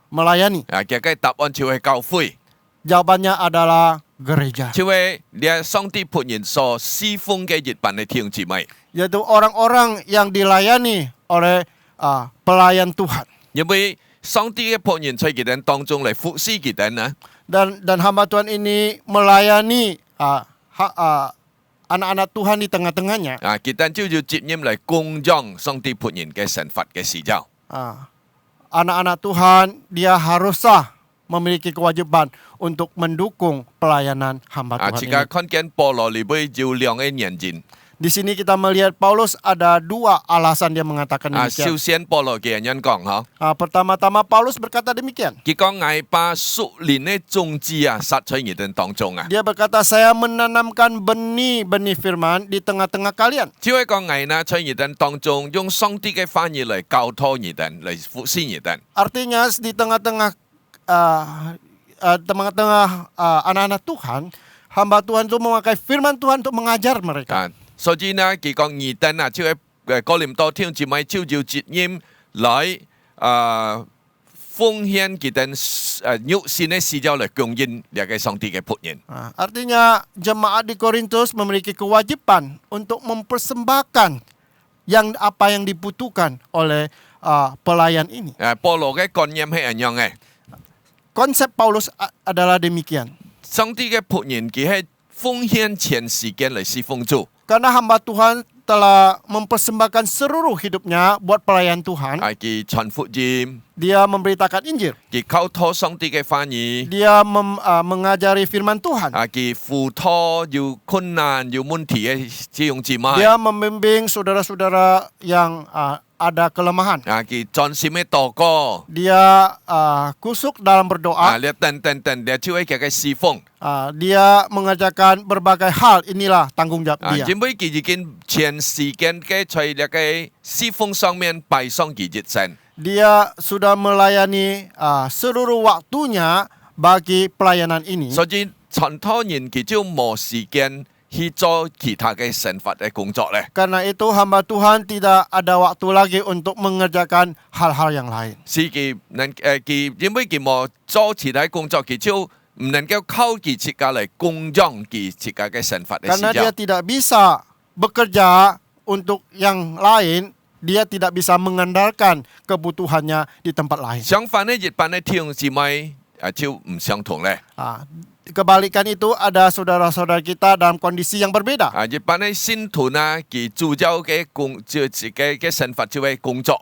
melayani?
嘅答案就係教會，
Jawabannya adalah gereja,
就係你上帝僕人所侍奉嘅一般嘅弟兄姊妹。
yaitu orang-orang yang dilayani oleh pelayan Tuhan.
因為上帝嘅僕人在佢哋當中嚟服侍佢哋呢，
Dan hamba Tuhan ini melayani anak-anak Tuhan di tengah-tengahnya.
佢哋就要責任嚟公彰上帝僕人嘅神法嘅時候。
Anak-anak Tuhan dia haruslah memiliki kewajiban untuk mendukung pelayanan hamba
啊，
Tuhan
自
ini.
家看見保羅裏邊有兩個原因。
Di sini kita melihat Paulus ada dua alasan dia mengatakan
啊，
demikian.
首先保羅嘅人講嗬，
Pertama-tama Paulus berkata demikian.
佢講我把屬靈嘅種子啊撒在你哋當中啊，
Dia berkata, saya menanamkan benih-benih firman di tengah-tengah kalian.
只係講我呢在你哋當中用上帝嘅翻譯嚟教導你哋，嚟服侍你哋。
Artinya di tengah-tengah anak-anak Tuhan, hamba Tuhan itu memakai firman Tuhan untuk mengajar mereka.
啊，所以呢，佢講你哋啊，就係哥林多聽姊妹照照節音來奉獻佢哋肉身嘅事業嚟供應呢個上帝嘅僕人。
Artinya jemaat di Korintus memiliki kewajiban untuk mempersembahkan apa yang dibutuhkan oleh pelayan ini.
保羅嘅觀念係一樣嘅。
Konsep Paulus adalah demikian.
上帝嘅僕人佢係奉獻全時間嚟侍奉主，
Karena hamba Tuhan telah mempersembahkan seluruh hidupnya buat pelayan Tuhan.
佢傳福音，
Dia memberitakan Injil.
佢溝通上帝嘅翻譯，
Dia mengajari firman Tuhan.
佢輔導有困難有問題嘅弟兄姊妹，
Dia membimbing saudara-saudara yang ada kelemahan.
佢專心嘅禱告，
Dia kusuk dalam berdoa.
你等，你就係佢嘅侍奉。
Dia mengerjakan berbagai hal. Inilah tanggung jawab dia.
因為佢已經全時間嘅在呢個侍奉上面擺上佢熱身，
Dia sudah melayani seluruh waktunya bagi pelayanan ini.
所以傳道人佢就冇時間去做其他嘅神法嘅工作咧。
Karena itu hamba Tuhan tidak ada waktu lagi untuk mengerjakan hal-hal yang lain.
是佢因為佢冇做其他工作，佢就唔能夠靠佢自家嚟供養佢自家嘅神法嘅
Karena
事
dia
業。
tidak bisa bekerja untuk yang lain, dia tidak bisa mengandalkan kebutuhannya di tempat lain.
相反咧，一般嘅弟兄姊妹就唔相同咧。
Kebalikan itu ada saudara-saudara kita dalam kondisi yang berbeda.
一般嘅信徒呢，佢主要嘅自己嘅神法就係工作。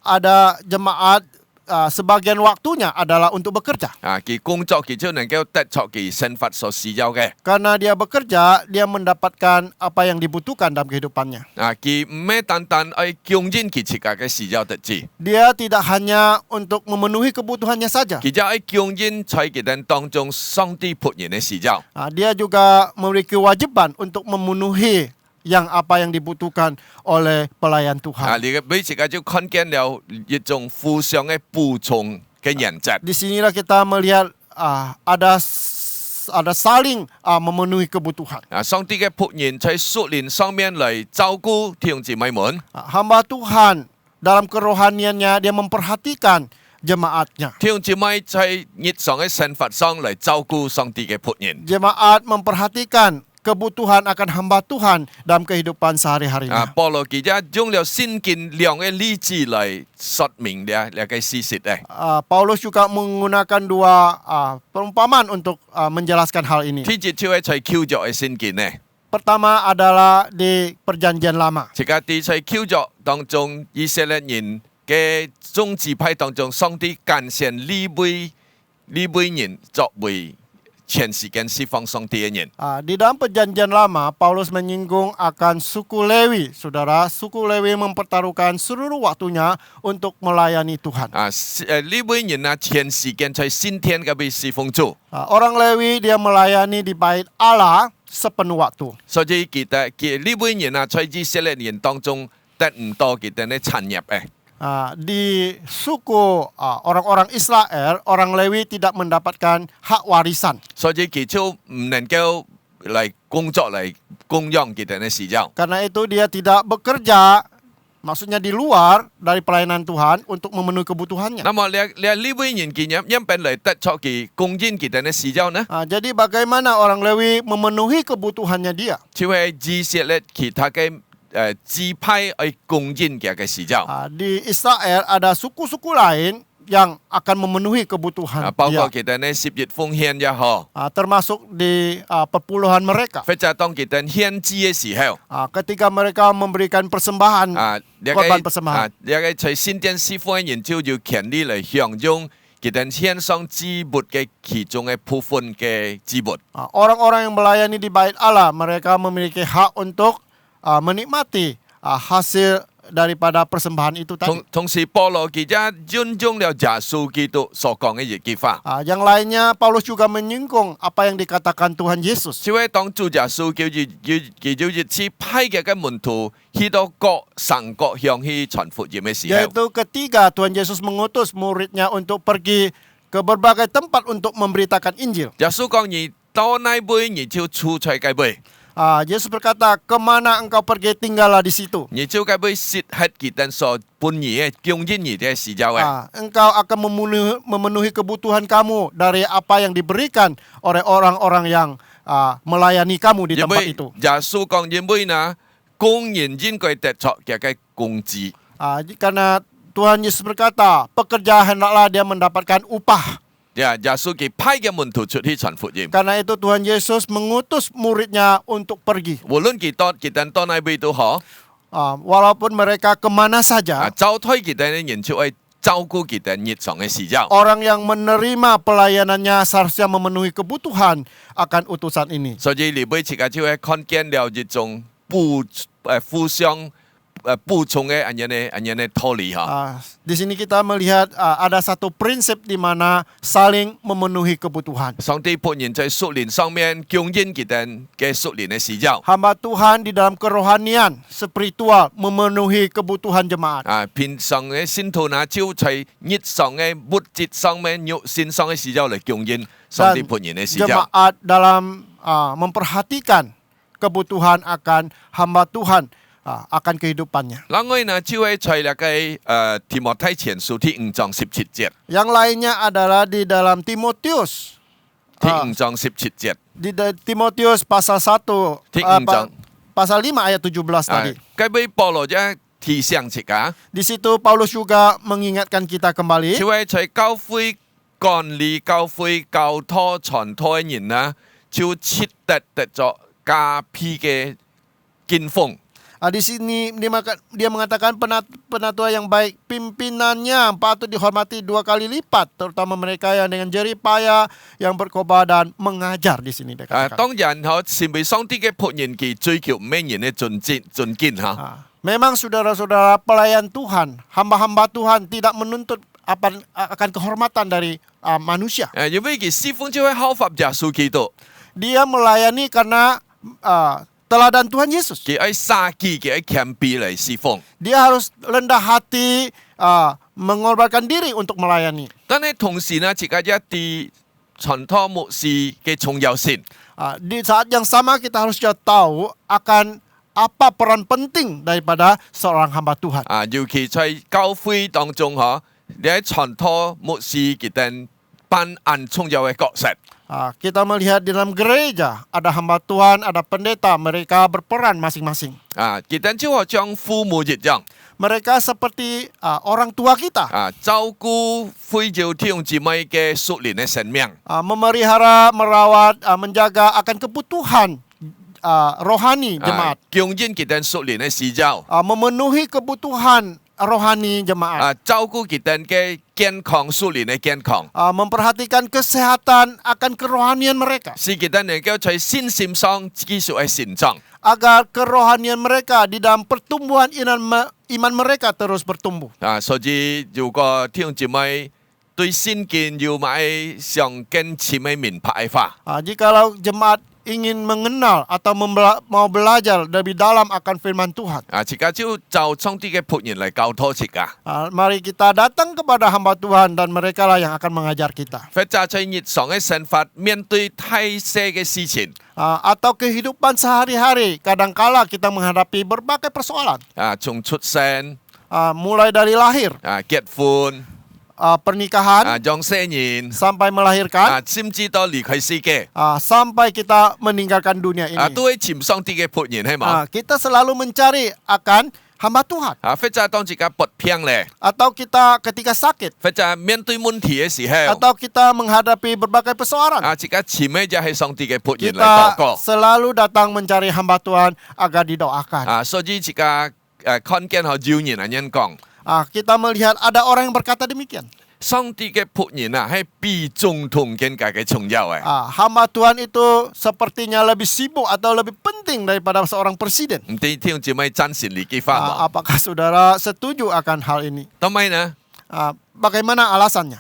Ada jemaat sebagian waktunya adalah untuk bekerja.
佢工作佢就能夠得着佢神法所需要嘅。
Karena dia bekerja, dia mendapatkan apa yang dibutuhkan dalam kehidupannya.
佢唔係單單係供應佢自家嘅需要得知，
Dia tidak hanya untuk memenuhi kebutuhannya saja.
佢就係供應在佢哋當中上帝僕人嘅需要。
Dia juga memiliki kewajiban untuk memenuhi apa yang dibutuhkan oleh pelayan Tuhan.
你嘅每自家就看見了一種互相嘅補充嘅原則。
Di sinilah kita melihat ada saling memenuhi kebutuhan.
上帝嘅僕人在屬靈上面嚟照顧弟兄姊妹們。
Hamba Tuhan dalam kerohaniannya dia memperhatikan jemaatnya.
弟兄姊妹在日常嘅神法上嚟照顧上帝嘅僕人。
Jemaat memperhatikan kebutuhan akan hamba Tuhan dalam kehidupan sehari-harinya.
保羅記者用了聖經兩個例子嚟說明呢個事實咧。
Paulus juga menggunakan dua perumpamaan untuk menjelaskan hal ini.
第一就係在舊約嘅聖經咧，
Pertama adalah di Perjanjian Lama.
這個在舊約當中，以色列人嘅宗支派當中，上帝揀選利未人作為全時間侍奉上帝嘅人。
Di dalam Perjanjian Lama, Paulus menyinggung akan suku Lewi. Saudara, suku Lewi mempertaruhkan seluruh waktunya untuk melayani Tuhan.
利未人啊，全時間在新天嘅被侍奉主，
Orang Lewi dia melayani di bait Allah sepenuh waktu.
所以利未人啊，在以色列人當中得唔到佢哋嘅產業嘅。
Di suku orang-orang Israel, orang Lewi tidak mendapatkan hak warisan.
所以佢就唔能夠嚟工作嚟供養佢哋嘅需要。
Karena itu dia tidak bekerja, maksudnya di luar dari pelayanan Tuhan untuk memenuhi kebutuhannya.
那麼利未人佢因本嚟得咗佢供應佢哋嘅需要呢？
Jadi bagaimana orang Lewi memenuhi kebutuhannya dia?
就係以色列其他嘅支派去供應佢嘅需要。
Di Israel ada suku-suku lain yang akan memenuhi kebutuhan
包括
dia.
佢哋嘅十月奉獻也好，
Termasuk di perpuluhan mereka.
或者當佢哋獻祭嘅時候，
Ketika mereka memberikan persembahan,
呢
korban
個
persembahan.
呢個在聖殿侍奉嘅人就有權利嚟享用佢哋獻上祭物嘅其中嘅部分嘅祭物。
Orang-orang yang melayani di bait Allah, mereka memiliki hak untuk menikmati hasil daripada persembahan itu tadi.
同時，保羅記者引用了耶穌基督所講嘅一句話，
Yang lainnya, Paulus juga menyinggung apa yang dikatakan Tuhan Yesus.
就係當主耶穌叫一次派嘅門徒去到各省各鄉去傳福音嘅時候，
Yaitu ketiga, Tuhan Yesus mengutus muridnya untuk pergi ke berbagai tempat untuk memberitakan Injil.
耶穌講：你到哪邊，你就住在嗰邊，
Yesus berkata, kemana engkau pergi, tinggallah di situ.
你就嗰邊實行佢哋所本意嘅供應你嘅時候嘅。
Engkau akan memenuhi kebutuhan kamu dari apa yang diberikan oleh orang-orang yang melayani kamu di
因
tempat
為
itu.
耶穌講：因為呢，工人應該得出嘅工資。
Karena Tuhan Yesus berkata, pekerja hendaklah dia mendapatkan upah.
耶穌佢派嘅門徒出去傳福音，
Karena itu Tuhan Yesus mengutus muridnya untuk pergi.
無論佢哋到哪邊都好，
Walaupun mereka kemana saja,
招推佢哋嘅人就係照顧佢哋日常嘅時候。
orang yang menerima pelayanannya seharusnya memenuhi kebutuhan akan utusan ini.
所以你每次嘅就係看見了一種互相補充嘅咁樣嘅道理嚇。
Di sini kita melihat ada satu prinsip di mana saling memenuhi kebutuhan.
上帝僕人在屬靈上面供應佢哋嘅屬靈嘅時候，
Hamba Tuhan di dalam kerohanian, spiritual, memenuhi kebutuhan jemaat.
平常嘅信徒呢就在日常嘅物質上面、肉身上嘅時候嚟供應上帝僕人嘅時候。
Jemaat dalam memperhatikan kebutuhan akan hamba Tuhan, akan kehidupannya.
另外呢就係在那個提摩太前書第5章17節，
Yang lainnya adalah di dalam Timotius.
第5章17節，
Di Timotius pasal 1, pasal 5 ayat 17 tadi.
該位保羅就提醒一下，
Di situ Paulus juga mengingatkan kita kembali.
就係在教會管理教會教徒傳道嘅人呢，就切得咗加批嘅敬奉。
Di sini dia mengatakan penatua yang baik, pimpinannya patut dihormati 2 kali lipat, terutama mereka yang dengan jerih payah, yang berkhotbah dan mengajar di sini dia katakan.
當然是為上帝嘅僕人，佢追求咩人嘅尊敬嚇。
Memang saudara-saudara pelayan Tuhan, hamba-hamba Tuhan tidak menuntut akan kehormatan dari manusia.
因為佢侍奉就係效法耶穌基督，
Dia melayani karena teladan Tuhan Yesus.
佢係撒己，佢係謙卑嚟侍奉。
Dia harus rendah hati, mengorbankan diri untuk melayani.
但係同時呢，自己一啲傳道牧師嘅重要性。
Di saat yang sama kita harus juga tahu akan apa peran penting daripada seorang hamba Tuhan.
尤其在教會當中你喺傳道牧師佢哋扮演重要嘅角色。
Kita melihat di dalam gereja ada hamba Tuhan, ada pendeta, mereka berperan masing-masing.
佢哋就好像父母一樣。
Mereka seperti orang tua kita,
照顧非洲弟兄姊妹嘅屬靈嘅生命。
memelihara, merawat, menjaga akan kebutuhan rohani jemaat,
供應佢哋屬靈嘅時候，
memenuhi kebutuhan rohani jemaat,
照顧佢哋嘅健康屬靈嘅健康，
memperhatikan kesehatan akan kerohanian mereka,
使佢哋能夠在信心上繼續嘅成長。
agar kerohanian mereka di dalam pertumbuhan iman mereka terus bertumbuh.
所以如果弟兄姊妹對聖經有買上更深嘅明白嘅話，
Jikalau jemaat ingin mengenal atau mau belajar lebih dalam akan firman Tuhan,
自家就就上帝嘅僕人嚟教導自家。
mari kita datang kepada hamba Tuhan dan mereka lah yang akan mengajar kita.
或者在日常嘅生活面對太些嘅事情，
Atau kehidupan sehari-hari, kadangkala kita menghadapi berbagai persoalan,
從出生、
mulai dari lahir,
結婚、
pernikahan,
養生人，
sampai melahirkan,
甚至到離開世界，
sampai kita meninggalkan dunia ini.
都係潛上帝嘅僕人係嘛？
Kita selalu mencari akan hamba Tuhan.
或者當自己不平咧，
Atau kita ketika sakit,
或者面對問題嘅時候，
atau kita menghadapi berbagai persoalan,
自己前面就係上帝嘅僕人嚟禱
kita
告。
selalu datang mencari hamba Tuhan agar didoakan.
所以自己看見有人咁樣講，
Kita melihat ada orang yang berkata demikian.
上帝嘅僕人啊，係比總統更加嘅重要嘅。
Hamba Tuhan itu sepertinya lebih sibuk atau lebih penting daripada seorang presiden.
唔知弟兄姊妹贊成呢句話冇？
Apakah saudara setuju akan hal ini?
當咪呢？
Bagaimana alasannya?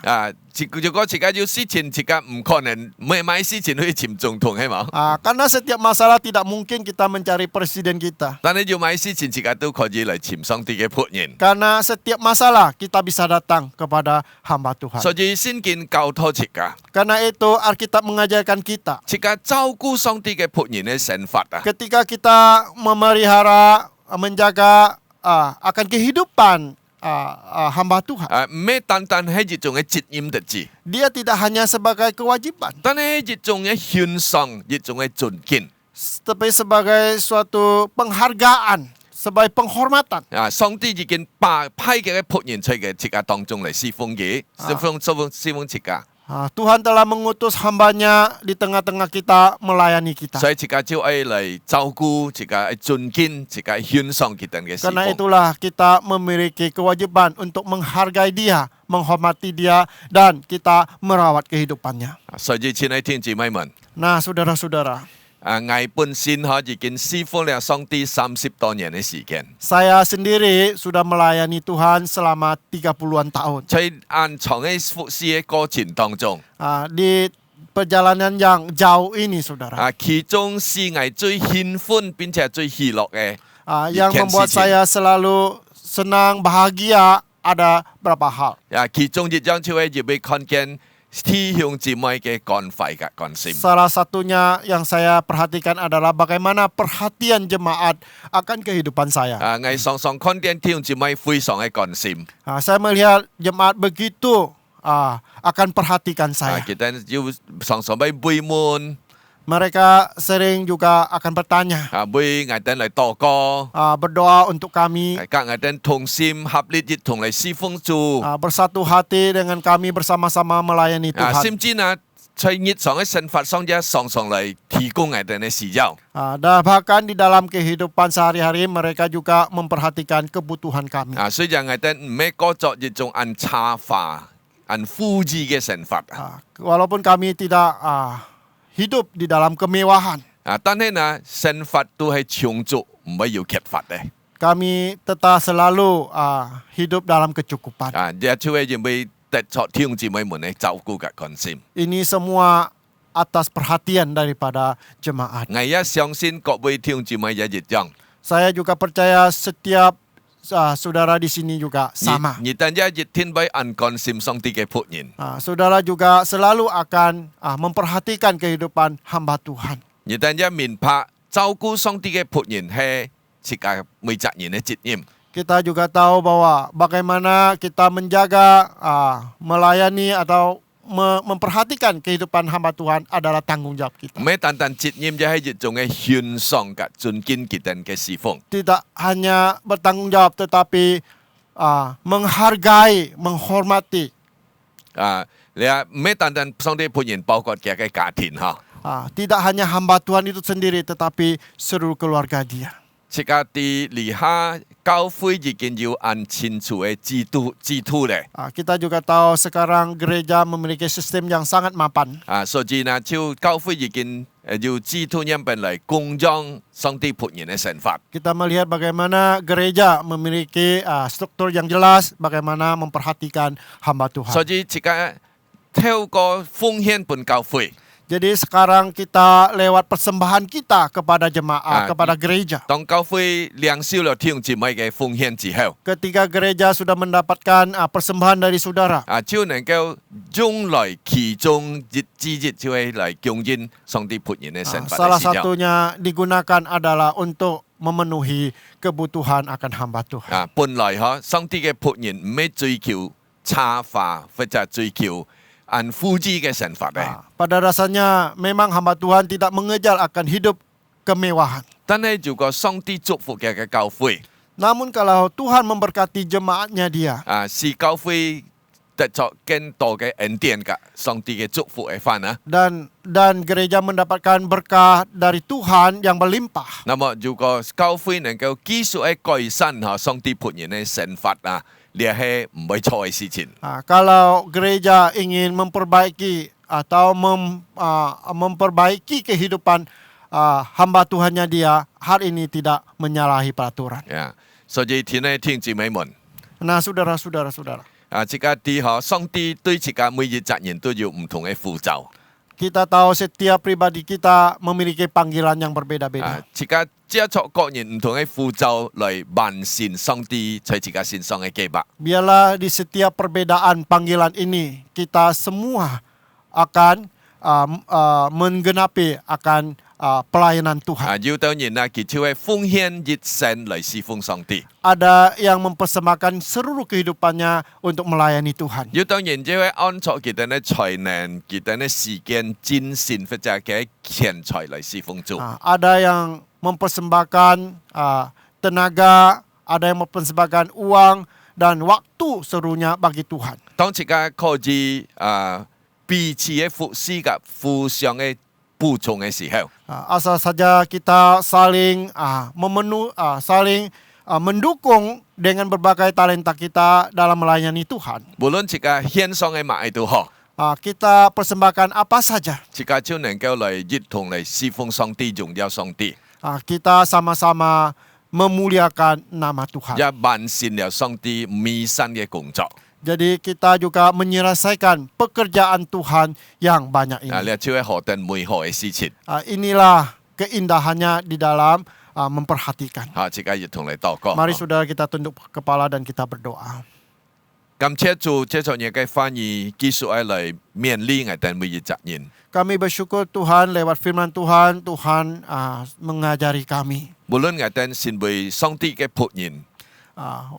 如果自己要事情，自己唔可能買事情去潛總統係冇？
Karena setiap masalah tidak mungkin kita mencari presiden kita.
但係要買事情，自己都可以嚟潛上帝嘅僕人。
Karena setiap masalah kita bisa datang kepada hamba Tuhan.
所以先見教徒自己，
Karena itu Alkitab mengajarkan kita
自己照顧上帝嘅僕人嘅神法啊！
ketika kita memelihara, menjaga akan kehidupan hamba Tuhan.
唔係單單係一種嘅責任特質，
Dia tidak hanya sebagai kewajiban,
但係一種嘅獻上，一種嘅尊敬。
tapi sebagai suatu penghargaan, sebagai penghormatan.
上帝已經派嘅僕人出嘅自己當中嚟侍奉嘅，侍奉自己。
Tuhan telah mengutus hambanya di tengah-tengah kita melayani kita.
所以自己就愛嚟照顧，自己愛尊敬，自己獻上佢哋嘅侍
Karena
奉。
itulah kita memiliki kewajiban untuk menghargai dia, menghormati dia, dan kita merawat kehidupannya.
所以親愛聽姊妹們，
Nah, saudara-saudara,
我本身已經侍奉了上帝30多年嘅時間，
saya sendiri sudah melayani Tuhan selama 30-an tahun.
在按長嘅服侍嘅過程當中，
Di perjalanan yang jauh ini, saudara,
其中是我最興奮並且最喜樂嘅。
yang membuat saya selalu senang, bahagia, ada beberapa hal.
其中一樣就係要被看見弟兄姊妹嘅關懷嘅關心。
Salah satunya yang saya perhatikan adalah bagaimana perhatian jemaat akan kehidupan saya.
我常常看見弟兄姊妹非常嘅關心。
Saya melihat jemaat begitu akan perhatikan saya.
Kita 要常常被慰問，
Mereka sering juga akan bertanya,
為我哋嚟禱告，
berdoa untuk kami,
跟我哋同心合力一同嚟侍奉主。
bersatu hati dengan kami bersama-sama melayani Tuhan.
甚至呢，在日常嘅生活上，也常常嚟提供我哋嘅需要。
Dan bahkan di dalam kehidupan sehari-hari mereka juga memperhatikan kebutuhan kami.
雖然我哋唔係過作一種按差化、按富裕嘅生活，
Walaupun kami tidak hidup di dalam kemewahan,
但係呢，生活都係充足，唔係要缺乏嘅。
kami tetap selalu hidup dalam kecukupan.
也就係因為得咗弟兄姊妹們嘅照顧嘅關心。
Ini semua atas perhatian daripada jemaat.
我也相信各位弟兄姊妹也一樣。
Saya juga percaya setiap saudara di sini juga sama.
你等一一天會按關心上帝嘅僕人，
Saudara juga selalu akan memperhatikan kehidupan hamba Tuhan.
你等一明白照顧上帝嘅僕人係自己每責任嘅責任。
Kita juga tahu bahwa bagaimana kita menjaga, melayani atau memperhatikan kehidupan hamba Tuhan adalah tanggung jawab kita.
唔係單單責任，就係一種嘅獻上嘅尊敬佢哋嘅侍奉。
Tidak hanya bertanggung jawab tetapi menghargai, menghormati.
你唔係單單上帝僕人，包括佢嘅家庭嚇。
Tidak hanya hamba Tuhan itu sendiri tetapi seluruh keluarga dia.
自己啲離下教會已經要按清楚嘅制度咧。
Kita juga tahu sekarang gereja memiliki sistem yang sangat mapan.
所以呢，就教會已經要制度人本嚟公讓上帝僕人嘅生活。
Kita melihat bagaimana gereja memiliki struktur yang jelas, bagaimana memperhatikan hamba
所
Tuhan.
以自己透過奉獻本教會。
Jadi sekarang kita lewat persembahan kita kepada jemaat, kepada gereja.
當教會領受了弟兄姊妹嘅奉獻之後，
Ketika gereja sudah mendapatkan persembahan dari saudara,
就能夠用來其中一之一就係嚟供應上帝僕人嘅生活
salah
嘅需要。
satunya digunakan adalah untuk memenuhi kebutuhan akan hamba Tuhan.
本來上帝嘅僕人唔係追求差化或者追求按富裕嘅生活嘅，
Pada dasarnya memang hamba Tuhan tidak mengejar akan hidup kemewahan.
但係如果上帝祝福嘅教會，
Namun kalau Tuhan memberkati jemaatnya dia,
是教會得咗更多嘅恩典嘅上帝嘅祝福嘅範啊。
dan gereja mendapatkan berkah dari Tuhan yang berlimpah.
那麼如果教會能夠繼續喺改善上帝僕人嘅生活你係唔會錯嘅事情。
Kalau gereja ingin memperbaiki atau memperbaiki kehidupan hamba Tuhannya dia, hal ini tidak menyalahi peraturan.
呀，所以天嘅弟兄姊妹們，
Nah, saudara,
即個啲嗬，上帝對自家每一責任都有唔同嘅呼召。
kita tahu setiap pribadi kita memiliki panggilan yang berbeda-beda.
自家接觸各人唔同嘅呼召嚟完善上帝在自家身上嘅計劃。
Biarlah di setiap perbedaan panggilan ini kita semua akan menggenapi akan pelayanan Tuhan.
有啲人啊，佢就係奉獻一生嚟侍奉上帝；
Ada yang mempersembahkan seluruh kehidupannya untuk melayani Tuhan.
有啲人就係按照佢哋嘅才能、佢哋嘅時間、精神或者嘅錢財嚟侍奉主。
Ada yang mempersembahkan tenaga, ada yang mempersembahkan uang dan waktu seluruhnya bagi Tuhan.
當自家可以彼此嘅服侍及互相嘅補充嘅時候，
Asal saja kita saling saling mendukung dengan berbagai talenta kita dalam melayani Tuhan.
無論自家獻上嘅物都好，
Kita persembahkan apa saja.
自家就能夠嚟一同嚟侍奉上帝、榮耀上帝，
Kita sama-sama memuliakan nama Tuhan.
也完善了上帝美善嘅工作。
Jadi kita juga menyelesaikan pekerjaan Tuhan yang banyak
啊，
ini.
呢就係何等美好嘅事情。
Inilah keindahannya di dalam memperhatikan.
好，自家一同嚟禱告。
Mari saudara kita tunduk kepala dan kita berdoa.
感謝主，這種嘢嘅翻譯繼續嚟勉勵我哋每一責任。
Kami bersyukur Tuhan lewat firman Tuhan, Tuhan mengajari kami.
無論我哋成為上帝嘅僕人，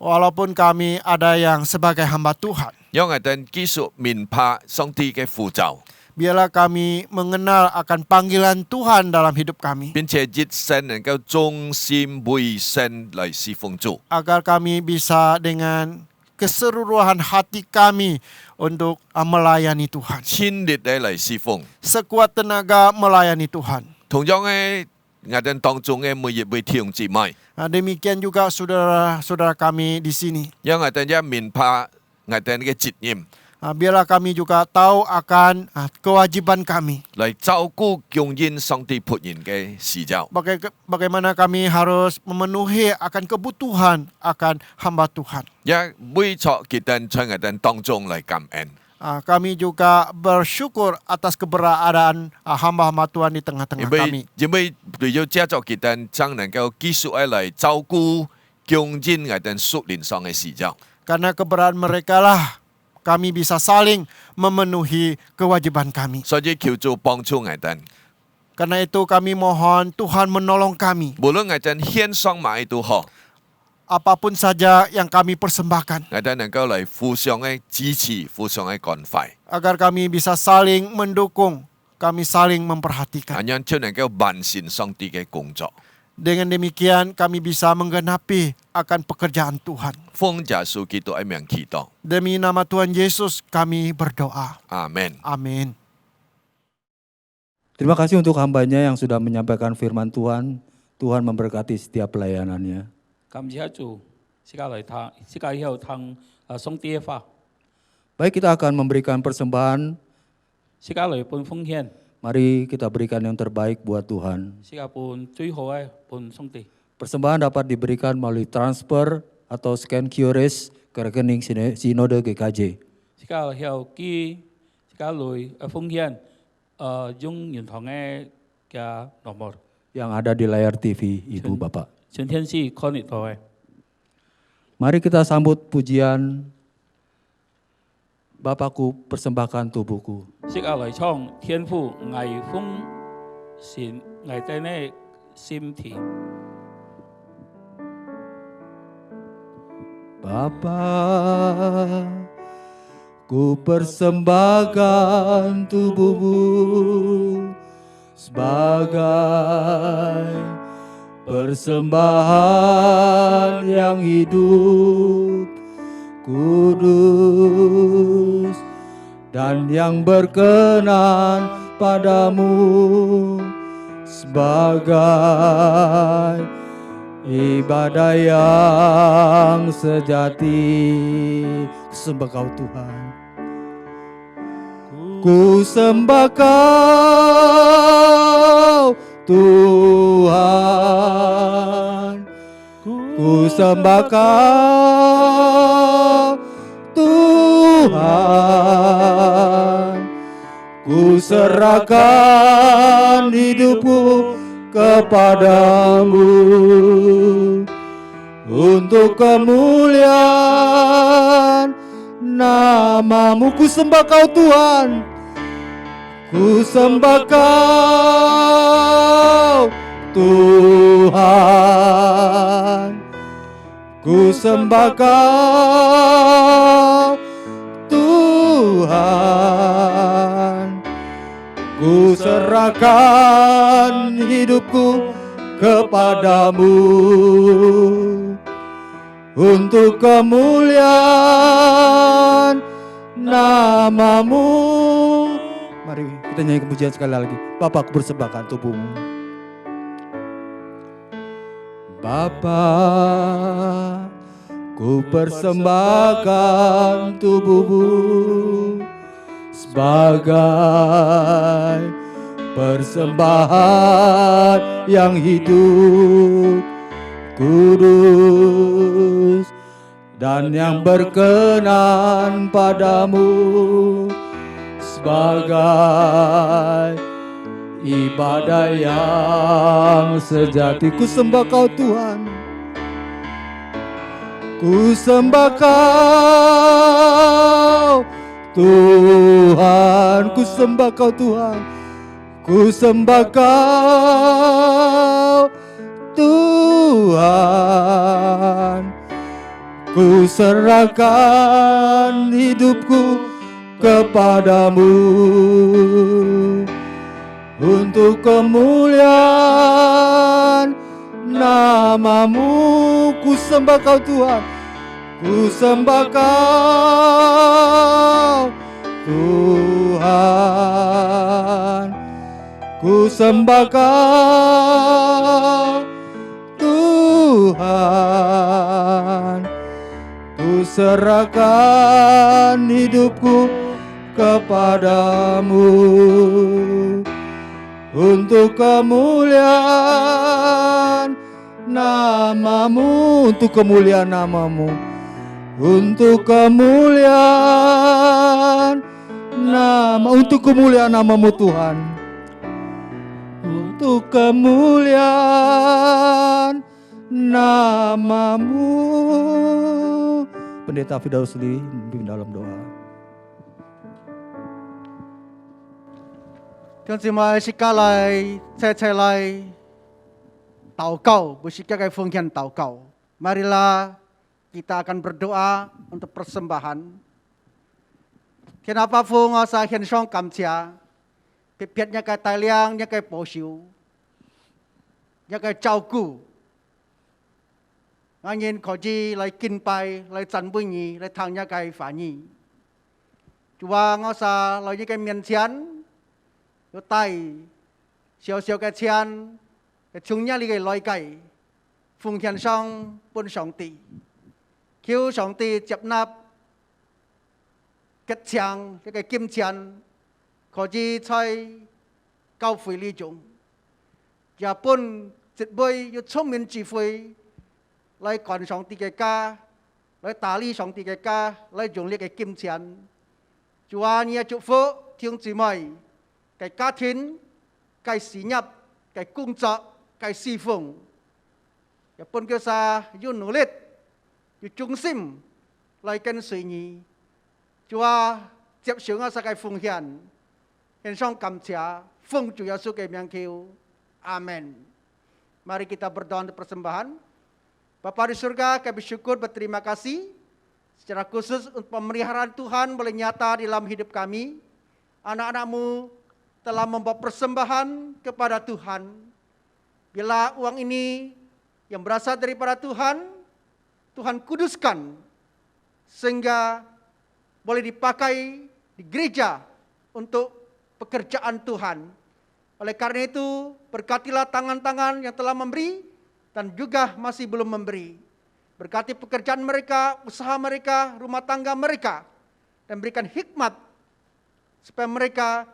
Walaupun kami ada yang sebagai hamba Tuhan,
讓我哋繼續明白上帝嘅呼召，
biarlah kami mengenal akan panggilan Tuhan dalam hidup kami,
並且一生能夠忠心為神嚟侍奉主。
agar kami bisa dengan keseluruhan hati kami untuk melayani Tuhan,
親力地嚟侍奉。
sekuat tenaga melayani Tuhan.
同樣嘅，我哋當中嘅每一位弟兄姊妹，
Demikian juga saudara-saudara kami di sini.
讓我哋一明白我哋嘅責任，
Biarlah kami juga tahu akan kewajiban kami.
嚟照顧供應上帝僕人嘅需要。
Bagaimana kami harus memenuhi akan kebutuhan akan hamba Tuhan.
也為咗佢哋在我哋當中嚟感恩。
Kami juga bersyukur atas keberadaan hamba-hamba Tuhan di
因
tengah-tengah
為
kami.
因為為咗借助佢哋，將能夠繼續嚟照顧供應我哋屬靈上嘅需要。
Karena keberadaan mereka lah kami bisa saling memenuhi kewajiban kami.
所以求主幫助我哋，
Karena itu kami mohon Tuhan menolong kami.
無論我哋獻上乜都好，
Apapun saja yang kami persembahkan.
我哋能夠嚟互相嘅支持、互相嘅關懷，
Agar kami bisa saling mendukung, kami saling memperhatikan.
咁樣就能夠完善上帝嘅工作。
Dengan demikian kami bisa menggenapi akan pekerjaan Tuhan.
奉耶穌基督嘅名祈禱，
Demi nama Tuhan Yesus kami berdoa.
阿門。
Amin.
Terima kasih untuk hambanya yang sudah menyampaikan firman Tuhan. Tuhan memberkati setiap pelayanannya.
感謝主，即刻嚟聽，即刻以後聽上帝嘅話，
Baik, kita akan memberikan persembahan.
即刻嚟半奉獻，
Mari kita berikan yang terbaik buat Tuhan.
即刻半最好嘅半上帝。
Persembahan dapat diberikan melalui transfer atau scan QRIS ke rekening Sinode GKJ.
即刻以後記，即刻嚟奉獻，用銀行嘅nomor。
yang ada di layar TV Ibu Bapak.
全天是看得到嘅。
Mari kita sambut pujian Bapakku persembahkan tubuhku.
即刻嚟唱天父危風善危地呢心田。
Bapa, ku persembahkan tubuhmu sebagai persembahan yang hidup, kudus, dan yang berkenan padamu sebagai ibadah yang sejati. Sembah Kau Tuhan. Ku sembah Kau Tuhan, ku sembah Kau Tuhan, ku serahkan hidupku kepadamu untuk kemuliaan nama-Mu. Ku sembah Kau Tuhan, ku sembah Kau Tuhan, ku sembah Kau Tuhan, ku serahkan hidupku kepadamu untuk kemuliaan nama-Mu. Mari kita nyanyi kepujian sekali lagi. Bapa, aku persembahkan tubuhmu. Bapa, ku persembahkan tubuhmu sebagai persembahan yang hidup, kudus, dan yang berkenan padamu, sebagai ibadah yang sejati. Ku sembah Kau Tuhan, ku sembah Kau Tuhan, ku sembah Kau Tuhan, ku sembah Kau Tuhan, ku serahkan hidupku kepadamu untuk kemuliaan nama-Mu. Ku sembah Kau Tuhan, ku sembah Kau Tuhan, ku sembah Kau Tuhan, ku serahkan hidupku kepadamu untuk kemuliaan nama-Mu, untuk kemuliaan nama-Mu, untuk kemuliaan untuk kemuliaan nama-Mu Tuhan, untuk kemuliaan nama-Mu. Pendeta Firdaus Lee memimpin dalam doa.
弟兄姊妹，是家来切切来祷告，不是加奉献祷告。Marilah kita akan berdoa untuk persembahan. Thiên Hạ Pháp Phu ngõ sa hiền song cảm chia, biết biết những cái tài liang, những cái bổ sung, những cái trao cứu. Anh nhìn có gì lại kinh bài, lại chăn bùi nhì, lại thằng những cái phá nhì. Chúa ngõ sa lại những cái miền chán. Yo tay siêu siêu cái chian cái chúng nhà đi cái lôi cái phụng hiến sang bún song tỷ kêu song tỷ chấp nạp kết chiang cái kim chian có gì chơi cao phơi lý chung nhà bún dịch bơi yo聪明智慧来管上帝嘅家来打理上帝嘅家来用呢個金錢主啊你祝福弟兄姊妹 cái gia đình, cái sự nghiệp, cái công tác, cái sự phụng, ya pun kêu sa yu nỗ lực, yu trung tâm, lại cần suy nghĩ, Chúa tiếp xuống sa cái phụng hiến, hiến sang cảm謝, phụng Chúa Yesus cái miang kêu, Amen. Mari kita berdoa untuk persembahan. Bapa di surga, kami bersyukur berterima kasih secara khusus untuk pemeliharaan Tuhan boleh nyata di dalam hidup kami. Anak-anak-Mu telah membawa persembahan kepada Tuhan. Bila uang ini yang berasal daripada Tuhan, Tuhan kuduskan sehingga boleh dipakai di gereja untuk pekerjaan Tuhan. Oleh karena itu, berkatilah tangan-tangan yang telah memberi, dan juga masih belum memberi. Berkati pekerjaan mereka, usaha mereka, rumah tangga mereka, dan berikan hikmat supaya mereka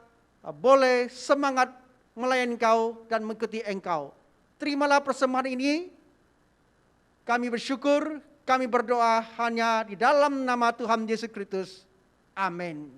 boleh semangat melayani Engkau dan mengikuti Engkau. Terimalah persembahan ini. Kami bersyukur, kami berdoa hanya di dalam nama Tuhan Yesus Kristus. Amin.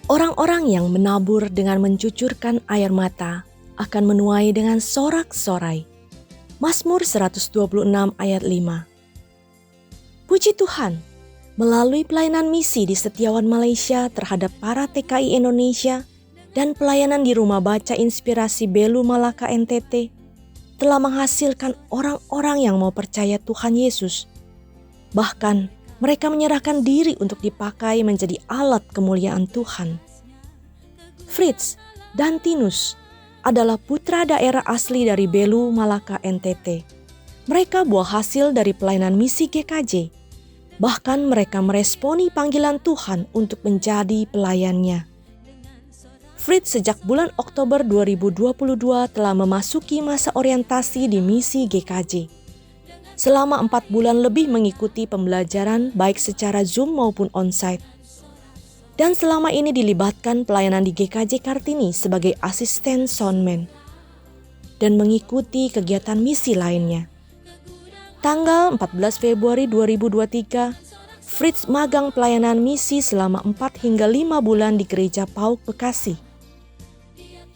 Orang-orang yang menabur dengan mencucurkan air mata akan menuai dengan sorak-sorai. Mazmur 126 ayat 5. Puji Tuhan, melalui pelayanan misi di Setiawan Malaysia terhadap para TKI Indonesia dan pelayanan di Rumah Baca Inspirasi Belu Malaka NTT telah menghasilkan orang-orang yang mau percaya Tuhan Yesus. Bahkan mereka menyerahkan diri untuk dipakai menjadi alat kemuliaan Tuhan. Fritz dan Tinus adalah putra daerah asli dari Belu, Malaka, NTT. Mereka buah hasil dari pelayanan misi GKJ. Bahkan mereka meresponi panggilan Tuhan untuk menjadi pelayannya. Fritz sejak bulan Oktober 2022 telah memasuki masa orientasi di misi GKJ. Selama 4 bulan lebih mengikuti pembelajaran baik secara Zoom maupun onsite. Dan selama ini dilibatkan pelayanan di GKJ Kartini sebagai asisten soundman. Dan mengikuti kegiatan misi lainnya. Tanggal 14 Februari 2023, Fritz magang pelayanan misi selama 4 hingga 5 bulan di Gereja PAUK Bekasi.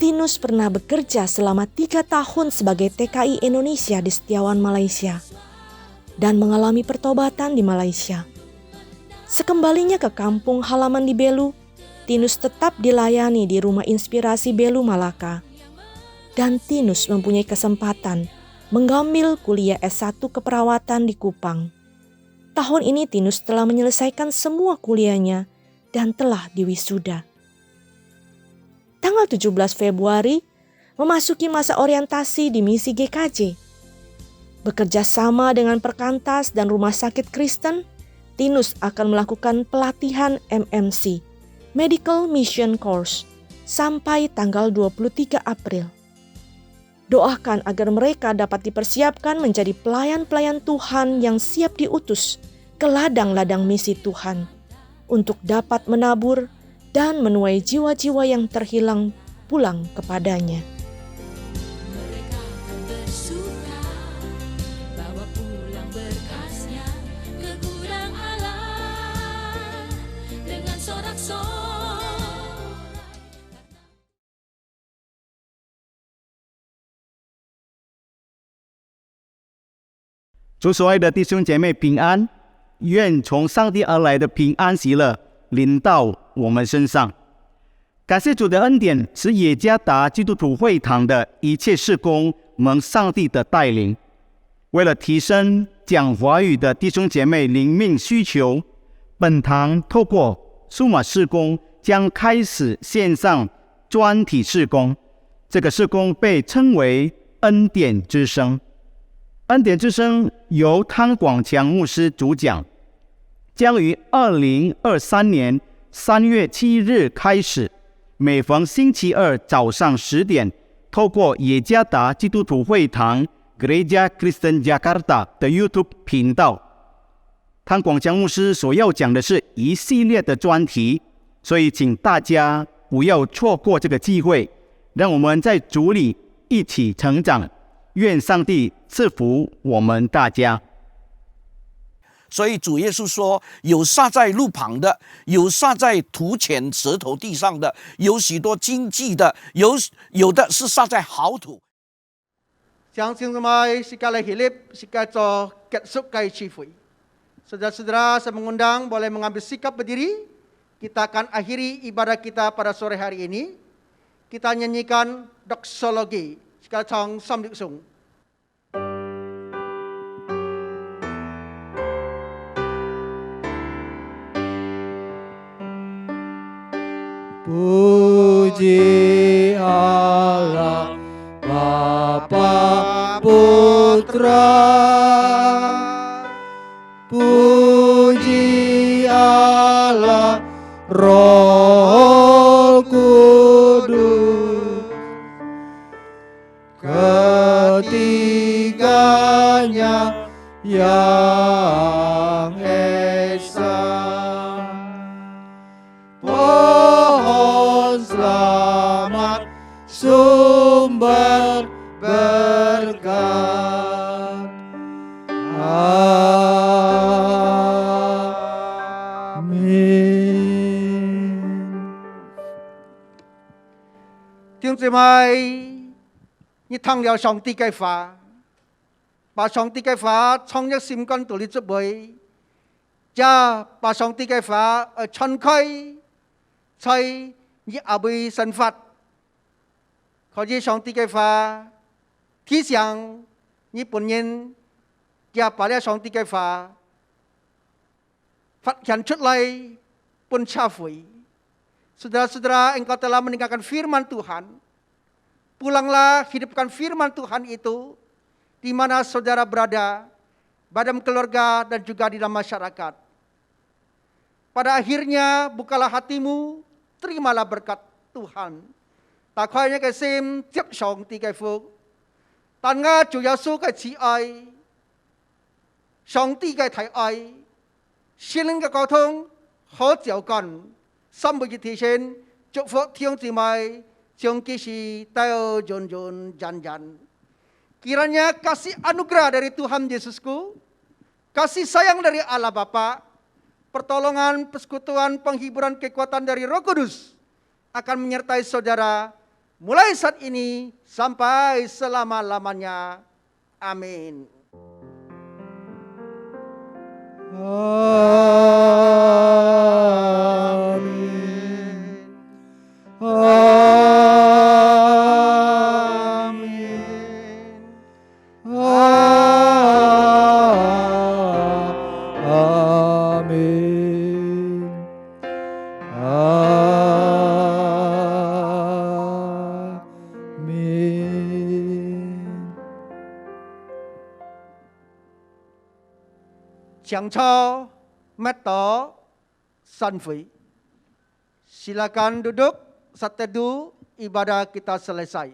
Tinus pernah bekerja selama 3 tahun sebagai TKI Indonesia di Setiawan Malaysia. Dan mengalami pertobatan di Malaysia. Sekembalinya ke kampung halaman di Belu, Tinus tetap dilayani di Rumah Inspirasi Belu Malaka. Dan Tinus mempunyai kesempatan mengambil kuliah S1 keperawatan di Kupang. Tahun ini Tinus telah menyelesaikan semua kuliahnya dan telah diwisuda. Tanggal 17 Februari memasuki masa orientasi di misi GKJ. Bekerja sama dengan Perkantas dan Rumah Sakit Kristen, Tinus akan melakukan pelatihan MMC, Medical Mission Course, sampai tanggal 23 April. Doakan agar mereka dapat dipersiapkan menjadi pelayan-pelayan Tuhan yang siap diutus ke ladang-ladang misi Tuhan, untuk dapat menabur dan menuai jiwa-jiwa yang terhilang pulang kepadanya.
主所爱的弟兄姐妹平安，愿从上帝而来的平安喜乐临到我们身上。感谢主的恩典，使耶加达基督徒会堂的一切事工蒙上帝的带领。为了提升讲华语的弟兄姐妹灵命需求，本堂透过数码事工将开始线上专题事工。这个事工被称为恩典之声。恩典之声由汤广强牧师主讲，将于2023年3月7日开始，每逢星期二早上10点，透过耶加达基督徒会堂 Gereja Kristen Jakarta 的 YouTube 频道。汤广强牧师所要讲的是一系列的专题，所以请大家不要错过这个机会，让我们在主里一起成长。愿上帝赐福我们大家。
所以主耶稣说，有撒在路旁的，有撒在土前石头地上的，有许多经济的，有的是撒在好土。
Siang semai sekali hilip sekali kesuk kai cifui. Saudara-saudara, saya mengundang boleh mengambil sikap berdiri. Kita akan akhiri ibadah kita pada sore hari ini. Kita nyanyikan doksologi. Sekali chong som dik sung.
Puji Allah Bapa Putra, puji Allah Roh Kudus, ketiganya yang esa. Pohon selamat sumber berkat. Amin.
弟兄姊妹，你聽了上帝嘅話，把上帝嘅話從一心肝度裏出嚟，就把上帝嘅話傳開，在你阿輩生活，可以上帝嘅話提醒你本人，就把呢上帝嘅話發現出嚟，pun syafui. Saudara-saudara, engkau telah mendengarkan firman Tuhan. Pulanglah, hidupkan firman Tuhan itu di mana saudara berada, dalam keluarga dan juga di dalam masyarakat. Pada akhirnya, bukalah hatimu, terimalah berkat Tuhan. Tak hanya kesim tiap song tiga phước. Tan nga Chúa Giêsu cái chỉ ai, song ti cái thầy ai, xin linh cái cầu thông, hỗ trợ con. Xong bởi thị sinh, chúc phước thiên chị mai, trong kisi tayo jon jan. Kiranya kasih anugerah dari Tuhan Yesusku, kasih sayang dari Allah Bapa, pertolongan, persekutuan, penghiburan, kekuatan dari Roh Kudus akan menyertai saudara mulai saat ini sampai selama-lamanya. Amin. Chàng cho mét tỏ san phủy. Silakan duduk saat teduh ibadah kita selesai.